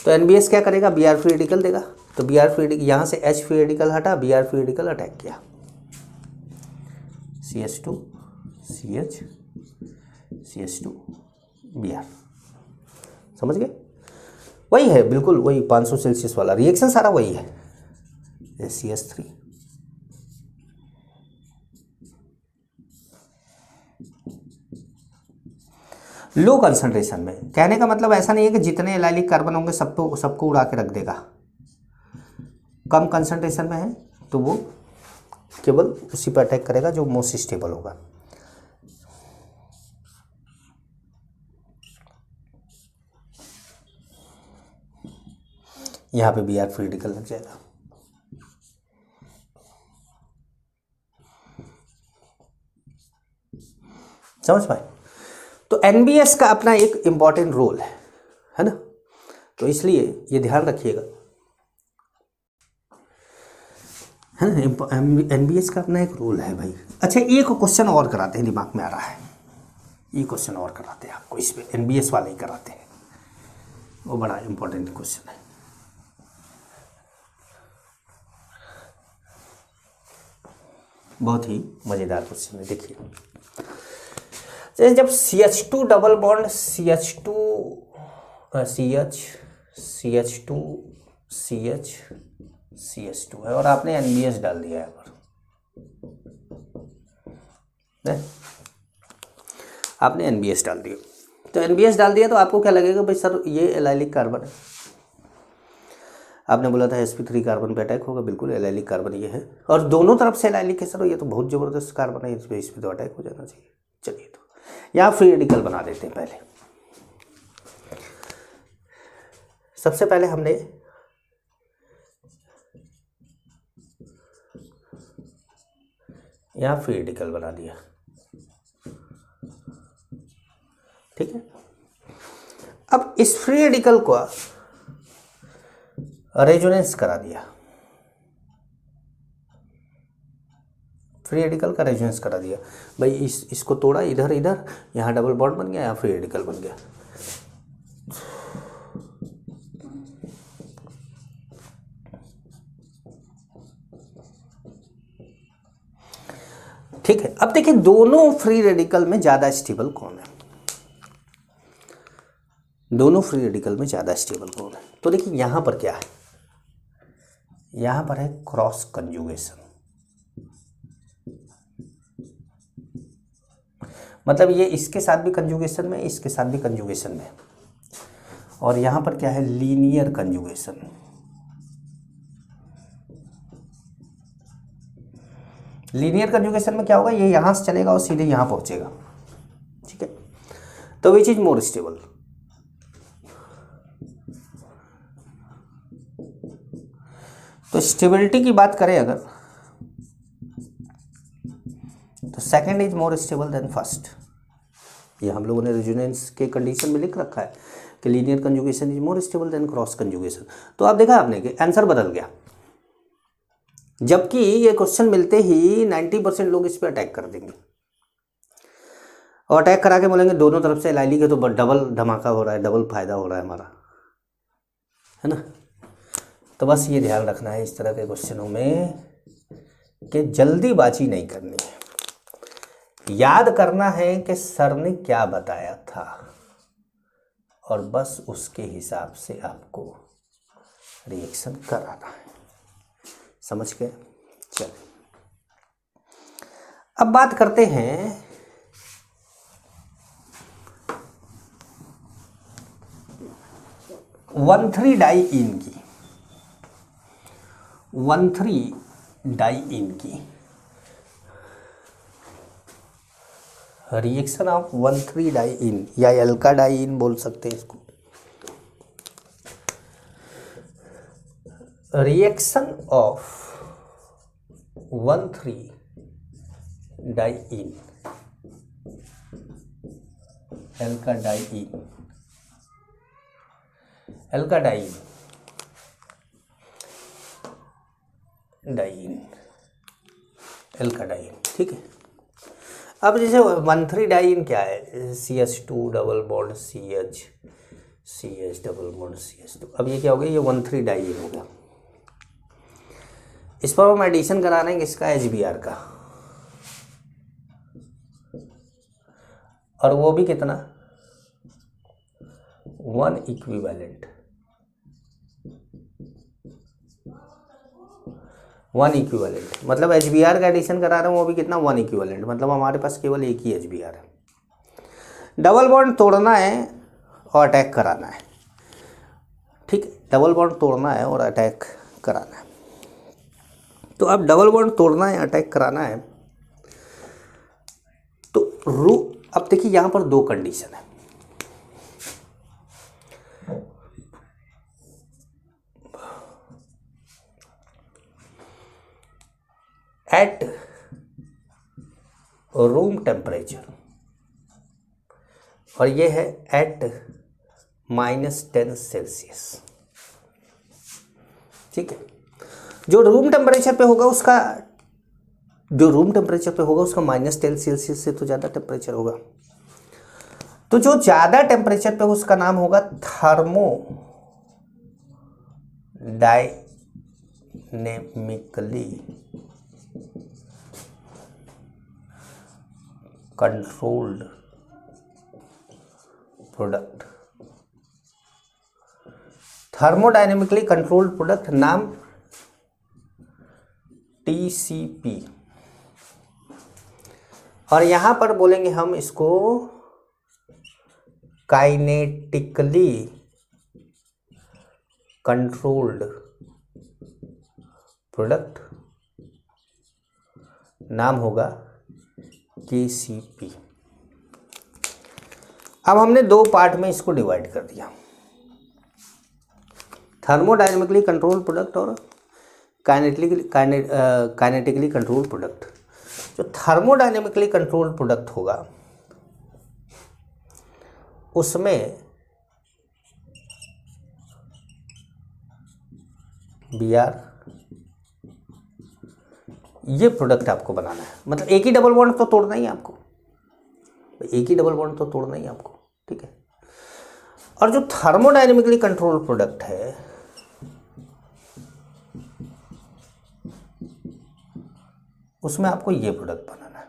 [SPEAKER 1] तो NBS क्या करेगा, Br फ्री रेडिकल देगा। तो Br फ्री रेडिकल यहाँ से H फ्री रेडिकल हटा, Br फ्री रेडिकल अटैक किया, CH2 CH CH2 Br, समझ गए, वही है बिल्कुल वही 500 सेल्सियस वाला रिएक्शन, सारा वही है। CH3 लो कंसंट्रेशन में, कहने का मतलब ऐसा नहीं है कि जितने एलाइलिक कार्बन होंगे सबको उड़ा के रख देगा। कम कंसंट्रेशन में है तो वो केवल उसी पर अटैक करेगा जो मोस्ट स्टेबल होगा। यहाँ पे Br फ्री रेडिकल लग जाएगा। समझ पाए? तो NBS का अपना एक इम्पॉर्टेंट रोल है ना, तो इसलिए ये ध्यान रखिएगा, है ना। NBS का अपना एक रोल है भाई। अच्छा, एक क्वेश्चन और कराते हैं, दिमाग में आ रहा है, ये क्वेश्चन और कराते हैं आपको, इस पे NBS वाले ही कराते हैं, वो बड़ा इम्पोर्टेंट क्वेश्चन है। बहुत ही मज़ेदार क्वेश्चन है। देखिए, जब CH2 double bond CH2 CH2 है और आपने NBS डाल दिया है यहाँ पर, आपने NBS डाल दिया। तो NBS डाल दिया तो आपको क्या लगेगा भाई सर ये एलाइलिक कार्बन है। आपने बोला था sp3 कार्बन पे अटैक होगा, बिल्कुल एलाइलिक कार्बन ये है और दोनों तरफ से एलाइलिक है सर, ये तो बहुत ज़बरदस्त कार्बन है, इस पर तो अटैक हो जाना चाहिए। चलिए, तो यहाँ फ्री रेडिकल बना देते हैं। पहले सबसे पहले हमने यहाँ फ्री रेडिकल बना दिया, ठीक है। अब इस फ्री रेडिकल को रेजोनेंस करा दिया, फ्री रेडिकल का रेजोनेंस करा दिया भाई, इसको तोड़ा इधर इधर, यहाँ डबल बॉन्ड बन गया, यहाँ फ्री रेडिकल बन गया। ठीक है, अब देखिए दोनों फ्री रेडिकल में ज़्यादा स्टेबल कौन है, दोनों फ्री रेडिकल में ज़्यादा स्टेबल कौन है। तो देखिए यहाँ पर क्या है, यहाँ पर है क्रॉस कंजुगेशन, मतलब ये इसके साथ भी कंजुगेशन में, इसके साथ भी कंजुगेशन में, और यहाँ पर क्या है लीनियर कंजुगेशन। लीनियर कंजुगेशन में क्या होगा, ये यहाँ से चलेगा और सीधे यहाँ पहुँचेगा, ठीक है। तो विच इज मोर स्टेबल, तो स्टेबिलिटी की बात करें अगर, तो second is more stable then first. ये हम लोगों ने रेजोनेंस के कंडीशन में लिख रखा है कि linear conjugation is more stable then cross conjugation. तो आप देखा आपने कि आंसर बदल गया, जबकि ये क्वेश्चन मिलते ही 90% लोग इस पर अटैक कर देंगे और अटैक करा के बोलेंगे दोनों तरफ से एलाइलिक है तो डबल धमाका हो रहा है, डबल फायदा हो रहा है हमारा, है ना। तो बस ये ध्यान रखना है इस तरह के क्वेश्चनों में कि जल्दीबाजी नहीं करनी है, याद करना है कि सर ने क्या बताया था और बस उसके हिसाब से आपको रिएक्शन कराना है। समझ गए? चलिए अब बात करते हैं 1,3 डाइईन की, 1,3 डाइईन की रिएक्शन ऑफ 1,3 डाइईन या एल्का डाइईन बोल सकते हैं इसको। Reaction of 1,3 diene, alkadiene, alkadiene, diene, alkadiene, ठीक है। अब जैसे 1,3 डाइईन क्या है, CH2 double bond CH, CH double bond CH2। अब ये क्या हो गया, ये 1,3 डाइईन हो गया। इस पर हम एडिशन करा रहे हैं किसका, HBr का, और वो भी कितना, 1 इक्विवेलेंट, 1 इक्विवेलेंट, मतलब HBr का एडिशन करा रहे हैं वो भी कितना, 1 इक्विवेलेंट, मतलब हमारे पास केवल एक ही HBr है। डबल बॉन्ड तोड़ना है और अटैक कराना है, ठीक है, डबल बॉन्ड तोड़ना है और अटैक कराना है। तो अब डबल बॉन्ड तोड़ना है, अटैक कराना है, तो अब देखिए यहाँ पर दो कंडीशन है। एट रूम टेम्परेचर और ये है एट -10 सेल्सियस। ठीक है, जो रूम टेम्परेचर पे होगा उसका -10 सेल्सियस से तो ज़्यादा टेम्परेचर होगा। तो जो ज़्यादा टेम्परेचर पे उसका नाम होगा thermodynamically controlled product. Thermodynamically controlled product नाम TCP। और यहां पर बोलेंगे हम इसको काइनेटिकली कंट्रोल्ड प्रोडक्ट, नाम होगा KCP। अब हमने दो पार्ट में इसको डिवाइड कर दिया, थर्मोडायनेमिकली कंट्रोल्ड प्रोडक्ट और काइनेटिकली कंट्रोल्ड प्रोडक्ट। जो थर्मोडायनेमिकली कंट्रोल्ड प्रोडक्ट होगा उसमें BR ये प्रोडक्ट आपको बनाना है। मतलब एक ही डबल बॉन्ड तो तोड़ना ही है आपको, ठीक है। और जो थर्मोडायनेमिकली कंट्रोल्ड प्रोडक्ट है उसमें आपको ये प्रोडक्ट बनाना है।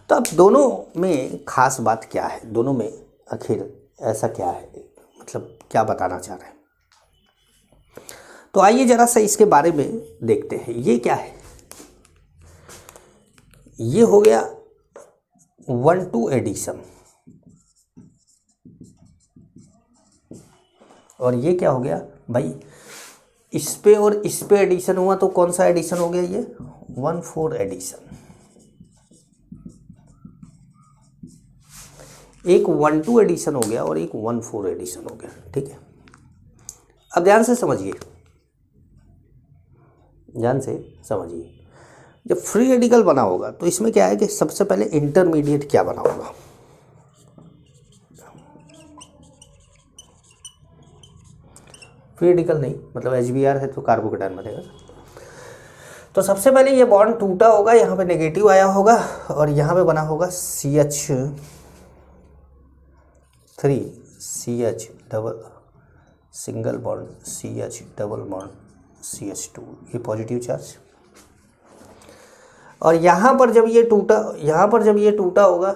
[SPEAKER 1] तो अब दोनों में खास बात क्या है, दोनों में आखिर ऐसा क्या है, मतलब क्या बताना चाह रहे हैं। तो आइए जरा सा इसके बारे में देखते हैं। ये क्या है, ये हो गया 1-2 एडिशन और ये क्या हो गया भाई, इस पे और इस पे एडिशन हुआ तो कौन सा एडिशन हो गया, ये 1-4 एडिशन। एक 1-2 एडिशन हो गया और एक 1-4 एडिशन हो गया। ठीक है, अब ध्यान से समझिए, जब फ्री रेडिकल बना होगा तो इसमें क्या है कि सबसे पहले इंटरमीडिएट क्या बना होगा, फ्री रेडिकल नहीं, मतलब HBr है तो कार्बोकेटायन बनेगा। तो सबसे पहले ये बॉन्ड टूटा होगा, यहाँ पे नेगेटिव आया होगा और यहाँ पे बना होगा CH3 CH double single bond CH double bond CH2, ये पॉजिटिव चार्ज। और यहाँ पर जब ये टूटा होगा,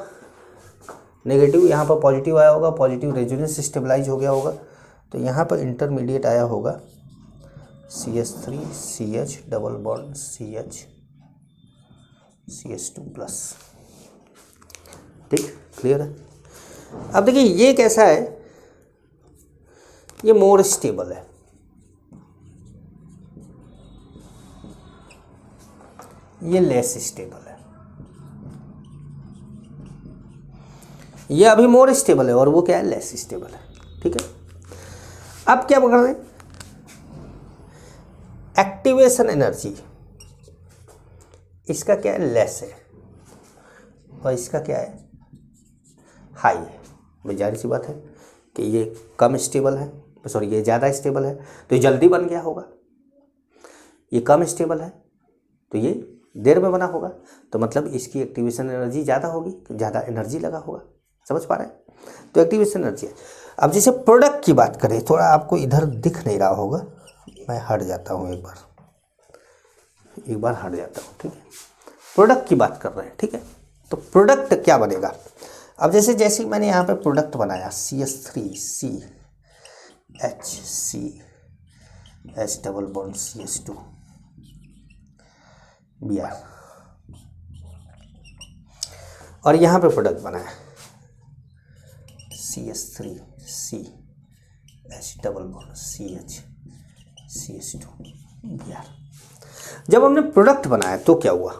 [SPEAKER 1] नेगेटिव यहाँ पर पॉजिटिव आया होगा, पॉजिटिव रेजोनेंस स्टेबलाइज हो गया होगा, तो यहाँ पर इंटरमीडिएट आया होगा CH3 CH double bond CH2 plus. ठीक, क्लियर है। अब देखिए ये कैसा है, ये मोर स्टेबल है, ये लेस स्टेबल है। ये अभी मोर स्टेबल है और वो क्या है, लेस स्टेबल है। ठीक है, अब क्या पकड़ रहे हैं, एक्टिवेशन एनर्जी इसका क्या है, लेस है और इसका क्या है, हाई है। भाई जाहिर सी बात है कि ये कम स्टेबल है, सॉरी ये ज़्यादा स्टेबल है तो ये जल्दी बन गया होगा, ये कम स्टेबल है तो ये देर में बना होगा, तो मतलब इसकी एक्टिवेशन एनर्जी ज़्यादा होगी, तो ज़्यादा एनर्जी लगा होगा। समझ पा रहे हैं, तो एक्टिवेशन एनर्जी है। अब जैसे प्रोडक्ट की बात करें, थोड़ा आपको इधर दिख नहीं रहा होगा, मैं हट जाता हूँ एक बार हट जाता हूँ। ठीक है, प्रोडक्ट की बात कर रहे हैं। ठीक है, तो प्रोडक्ट क्या बनेगा, अब जैसे मैंने यहाँ पे प्रोडक्ट बनाया CH3 CH double bond CH2 Br और यहाँ पे प्रोडक्ट बनाया CH3 CH double bond CH2 Br। जब हमने प्रोडक्ट बनाया तो क्या हुआ,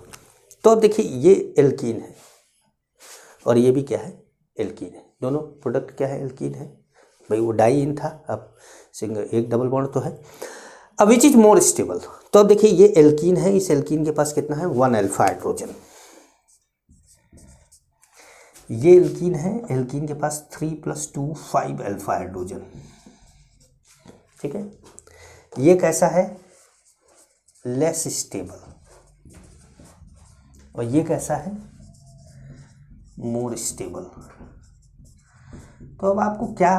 [SPEAKER 1] तो अब देखिए ये एल्कीन है और ये भी क्या है, एल्कीन है। दोनों प्रोडक्ट क्या है, एल्कीन है। भाई वो डाई इन था, अब सिंगल एक डबल बॉन्ड तो है। अब विच इज मोर स्टेबल, तो अब देखिए ये एल्कीन है, इस एल्कीन के पास कितना है 1 अल्फा हाइड्रोजन, ये एल्कीन है, एल्कीन के पास 3 + 2 5 अल्फा हाइड्रोजन, ठीक है। ये कैसा है, लेस स्टेबल, और ये कैसा है, मोर स्टेबल। तो अब आपको क्या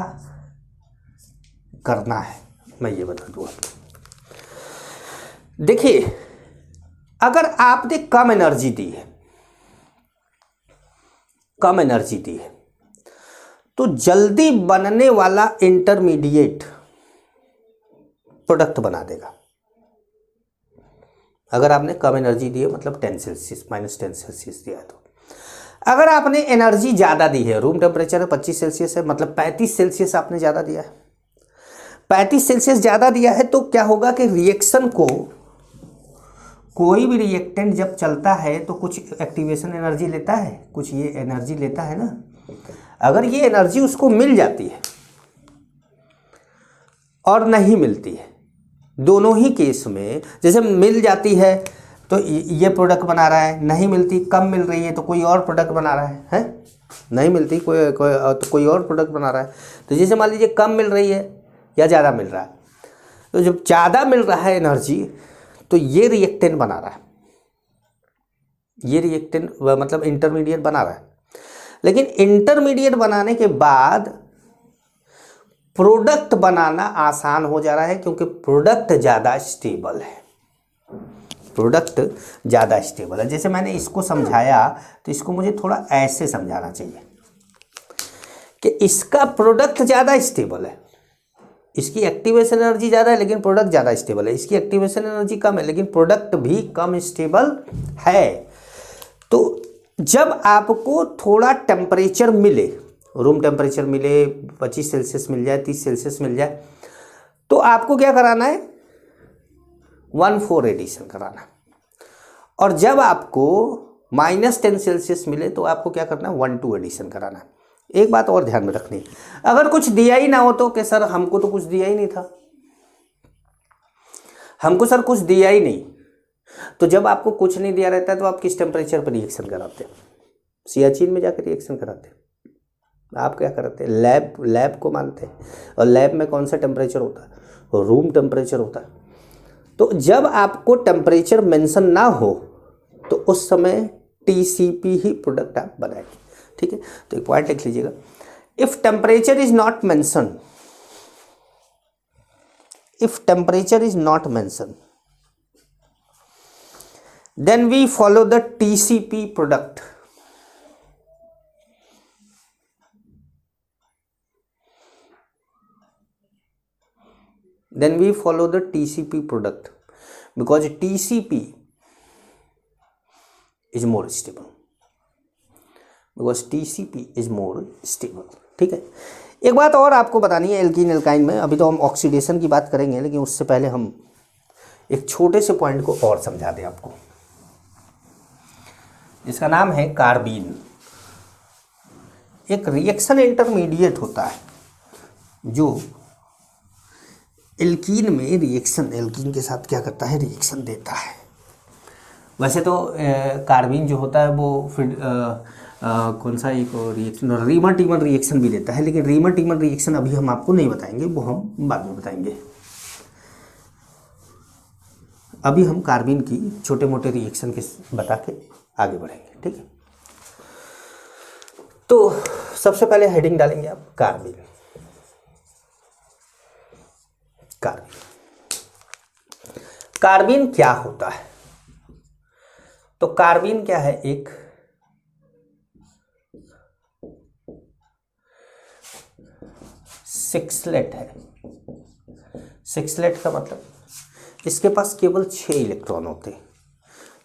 [SPEAKER 1] करना है मैं ये बता दूँ आपको। देखिए अगर आपने कम एनर्जी दी है, कम एनर्जी दी है, तो जल्दी बनने वाला इंटरमीडिएट प्रोडक्ट बना देगा। अगर आपने कम एनर्जी दी है, मतलब 10 सेल्सियस -10 सेल्सियस दिया है, तो अगर आपने एनर्जी ज़्यादा दी है, रूम टेम्परेचर है 25 सेल्सियस है, मतलब 35 सेल्सियस आपने ज़्यादा दिया है, 35 सेल्सियस ज़्यादा दिया है, तो क्या होगा कि रिएक्शन को, कोई भी रिएक्टेंट जब चलता है तो कुछ एक्टिवेशन एनर्जी लेता है, कुछ ये एनर्जी लेता है ना। अगर ये एनर्जी उसको मिल जाती है और नहीं मिलती है, दोनों ही केस में, जैसे मिल जाती है तो ये प्रोडक्ट बना रहा है, नहीं मिलती, कम मिल रही है तो कोई और प्रोडक्ट बना रहा है, हैं? नहीं मिलती तो कोई और प्रोडक्ट बना रहा है। तो जैसे मान लीजिए कम मिल रही है या ज़्यादा मिल रहा है, तो जब ज़्यादा मिल रहा है एनर्जी, तो ये रिएक्टेंट बना रहा है, ये रिएक्टेंट मतलब इंटरमीडिएट बना रहा है। लेकिन इंटरमीडिएट बनाने के बाद प्रोडक्ट बनाना आसान हो जा रहा है, क्योंकि प्रोडक्ट ज़्यादा स्टेबल है, प्रोडक्ट ज़्यादा स्टेबल है। जैसे मैंने इसको समझाया, तो इसको मुझे थोड़ा ऐसे समझाना चाहिए कि इसका प्रोडक्ट ज़्यादा स्टेबल है, इसकी एक्टिवेशन एनर्जी ज़्यादा है लेकिन प्रोडक्ट ज़्यादा स्टेबल है, इसकी एक्टिवेशन एनर्जी कम है लेकिन प्रोडक्ट भी कम स्टेबल है। तो जब आपको थोड़ा टेम्परेचर मिले, रूम टेम्परेचर मिले, 25 सेल्सियस मिल जाए, 30 सेल्सियस मिल जाए, तो आपको क्या कराना है, 1,4 एडिशन कराना। और जब आपको -10 सेल्सियस मिले तो आपको क्या करना है, 1,2 एडिशन कराना। एक बात और ध्यान में रखनी, अगर कुछ दिया ही ना हो तो कि सर हमको तो कुछ दिया ही नहीं था, हमको सर कुछ दिया ही नहीं, तो जब आपको कुछ नहीं दिया रहता है तो आप किस टेम्परेचर पर रिएक्शन कराते हैं, सियाचिन में जाकर रिएक्शन कराते हैं। आप क्या करते हैं, लैब को मानते हैं, और लैब में कौन सा टेम्परेचर होता है, रूम टेम्परेचर होता है। तो जब आपको टेम्परेचर मेंशन ना हो तो उस समय TCP ही प्रोडक्ट आप बनाएंगे, ठीक है। तो एक पॉइंट लिख लीजिएगा, if temperature is not mention, if temperature is not mention, then we follow the TCP product. Then we follow the TCP product because TCP is more stable. Because TCP is more stable. ठीक है। एक बात और आपको बतानी है alkene alkyne में, अभी तो हम ऑक्सीडेशन की बात करेंगे, लेकिन उससे पहले हम एक छोटे से पॉइंट को और समझा दें आपको। इसका नाम है कार्बीन। एक रिएक्शन इंटरमीडिएट होता है जो एल्कीन में रिएक्शन, एल्कीन के साथ क्या करता है, रिएक्शन देता है। वैसे तो कार्बीन जो होता है वो फिर कौन सा एक रिएक्शन, रीमन टीमन रिएक्शन भी देता है, लेकिन रीमन टीमन रिएक्शन अभी हम आपको नहीं बताएंगे, वो हम बाद में बताएंगे। अभी हम कार्बीन की छोटे मोटे रिएक्शन के बता के आगे बढ़ेंगे, ठीक है। तो सबसे पहले हेडिंग डालेंगे आप कार्बीन। कार्बीन क्या होता है, तो कार्बीन क्या है, एक सिक्सलेट है। सिक्सलेट का मतलब इसके पास केवल 6 इलेक्ट्रॉन होते हैं।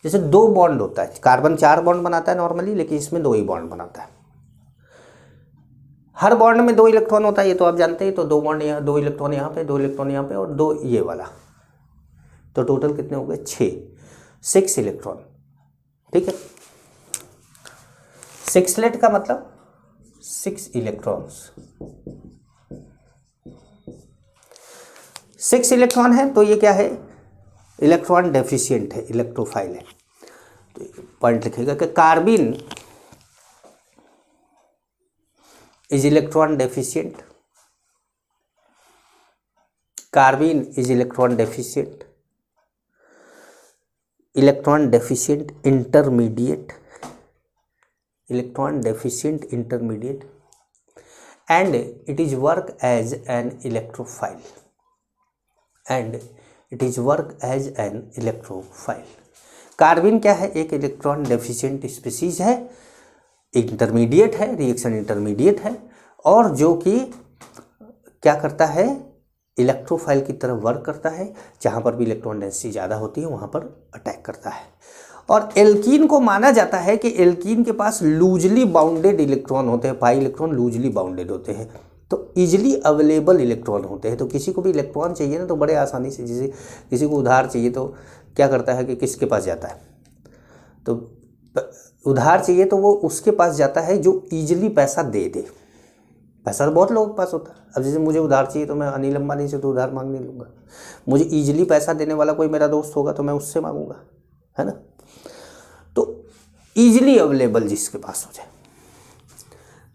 [SPEAKER 1] जैसे 2 बॉन्ड होता है, कार्बन 4 बॉन्ड बनाता है नॉर्मली, लेकिन इसमें 2 ही बॉन्ड बनाता है। हर बॉन्ड में 2 इलेक्ट्रॉन होता है, ये तो आप जानते हैं। तो 2 बॉन्ड यहाँ, 2 इलेक्ट्रॉन यहाँ पे, 2 इलेक्ट्रॉन यहाँ पे और 2 ये वाला, तो टोटल कितने हो गए, 6 इलेक्ट्रॉन, ठीक है। सिक्सलेट का मतलब 6 इलेक्ट्रॉन्स। 6 इलेक्ट्रॉन है तो ये क्या है, इलेक्ट्रॉन डेफिशिएंट है, इलेक्ट्रोफाइल है। तो पॉइंट लिखेगा कि carbene is electron deficient, carbene is electron deficient, electron deficient intermediate, electron deficient intermediate, and it is work as an electrophile, and it is work as an electrophile। कार्बिन क्या है, एक electron deficient species है, intermediate है, reaction intermediate है, और जो कि क्या करता है, इलेक्ट्रोफाइल की तरह वर्क करता है, जहाँ पर भी इलेक्ट्रॉन डेंसिटी ज़्यादा होती है वहाँ पर अटैक करता है। और एल्कीन को माना जाता है कि एल्कीन के पास लूजली बाउंडेड इलेक्ट्रॉन होते हैं, पाई इलेक्ट्रॉन लूजली बाउंडेड होते हैं, तो इजीली अवेलेबल इलेक्ट्रॉन होते हैं। तो किसी को भी इलेक्ट्रॉन चाहिए ना तो बड़े आसानी से, जैसे किसी को उधार चाहिए तो क्या करता है कि किसके पास जाता है, तो उधार चाहिए तो वो उसके पास जाता है जो ईजिली पैसा दे दे। पैसा तो बहुत लोगों के पास होता है। अब जैसे मुझे उधार चाहिए तो मैं अनिल अंबानी से तो उधार मांग नहीं लूँगा, मुझे ईजिली पैसा देने वाला कोई मेरा दोस्त होगा तो मैं उससे मांगूंगा, है ना। तो ईजिली अवेलेबल जिसके पास हो जाए।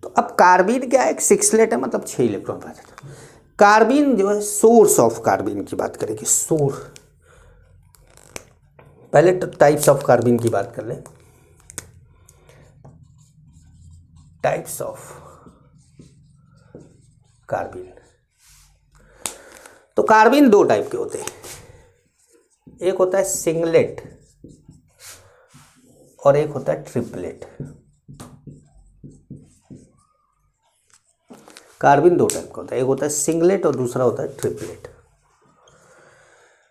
[SPEAKER 1] तो अब कार्बिन क्या है, एक सिक्सलेट है, मतलब 6 इलेक्ट्रॉन पाया जाता है। कार्बिन जो है, सोर्स ऑफ कार्बिन की बात करेंगे, सोर्स, पहले टाइप्स ऑफ कार्बिन की बात कर लें। टाइप्स ऑफ कार्बिन, तो कार्बिन 2 टाइप के होते हैं, एक होता है सिंगलेट और एक होता है ट्रिपलेट। कार्बिन 2 टाइप का होता है, एक होता है सिंगलेट और दूसरा होता है ट्रिपलेट।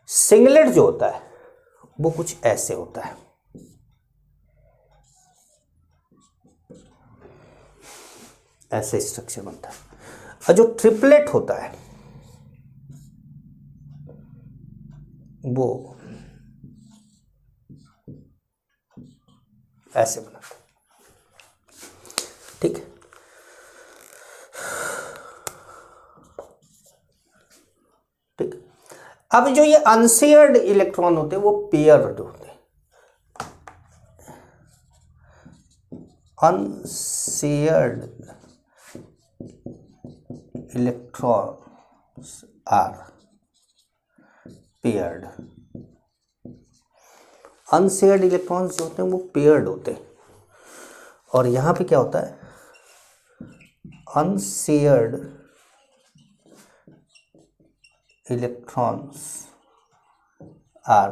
[SPEAKER 1] सिंगलेट जो होता है वो कुछ ऐसे होता है, ऐसे स्ट्रक्चर बनता है, और जो ट्रिपलेट होता है वो ऐसे बनाता है, ठीक है। ठीक, अब जो ये अनशेयर्ड इलेक्ट्रॉन होते हैं वो पेयर्ड होते हैं। Unshared electrons are paired. Unshared electrons जो होते हैं वो पेयर्ड होते हैं, और यहाँ पे क्या होता है, अनशेयर्ड इलेक्ट्रॉन्स आर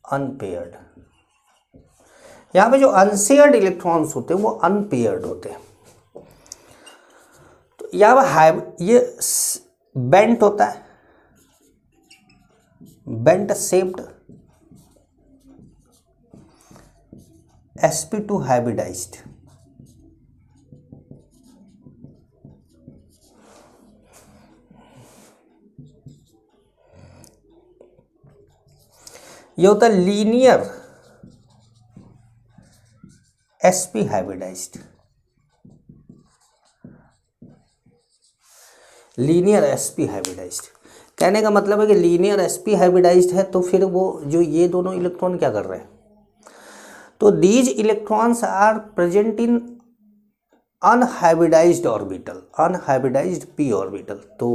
[SPEAKER 1] अनपेयर्ड। यहाँ पे जो अनशेयर्ड इलेक्ट्रॉन्स होते हैं वो अनपेयर्ड होते हैं। तो यहाँ ये बेंट होता है, बेंट शेप्ड sp2 हाइब्रिडाइज्ड। ये होता है linear sp hybridized. Linear sp hybridized कहने का मतलब है कि लीनियर sp हाइब्रिडाइज्ड है, तो फिर वो जो ये दोनों इलेक्ट्रॉन क्या कर रहे हैं, तो these electrons are present in unhybridized orbital, unhybridized p orbital. तो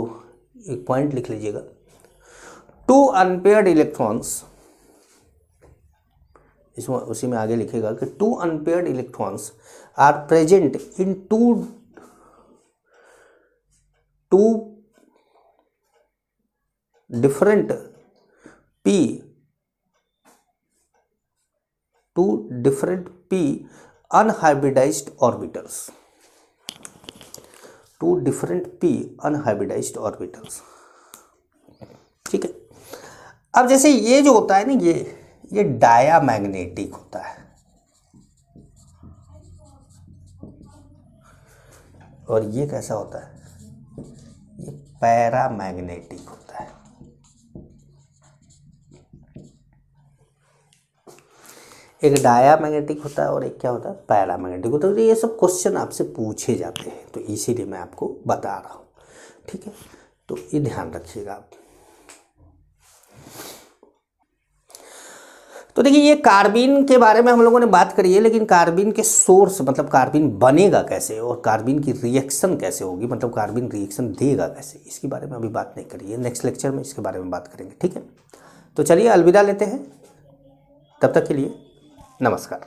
[SPEAKER 1] एक पॉइंट लिख लीजिएगा, 2 अनपेयर्ड इलेक्ट्रॉन्स, इसमें उसी में आगे लिखेगा कि 2 unpaired electrons are present in two different p unhybridized orbitals, 2 different p unhybridized orbitals। ठीक है। अब जैसे ये जो होता है ना, ये डायामैग्नेटिक होता है, और ये कैसा होता है, ये पैरामैग्नेटिक होता है। एक डायामैग्नेटिक होता है और एक क्या होता है, पैरामैग्नेटिक होता है। तो ये सब क्वेश्चन आपसे पूछे जाते हैं, तो इसीलिए मैं आपको बता रहा हूँ, ठीक है। तो ये ध्यान रखिएगा आप। तो देखिए ये कार्बिन के बारे में हम लोगों ने बात करी है, लेकिन कार्बिन के सोर्स मतलब कार्बिन बनेगा कैसे और कार्बिन की रिएक्शन कैसे होगी, मतलब कार्बिन रिएक्शन देगा कैसे, इसके बारे में अभी बात नहीं करी है। नेक्स्ट लेक्चर में इसके बारे में बात करेंगे, ठीक है। तो चलिए अलविदा लेते हैं, तब तक के लिए नमस्कार।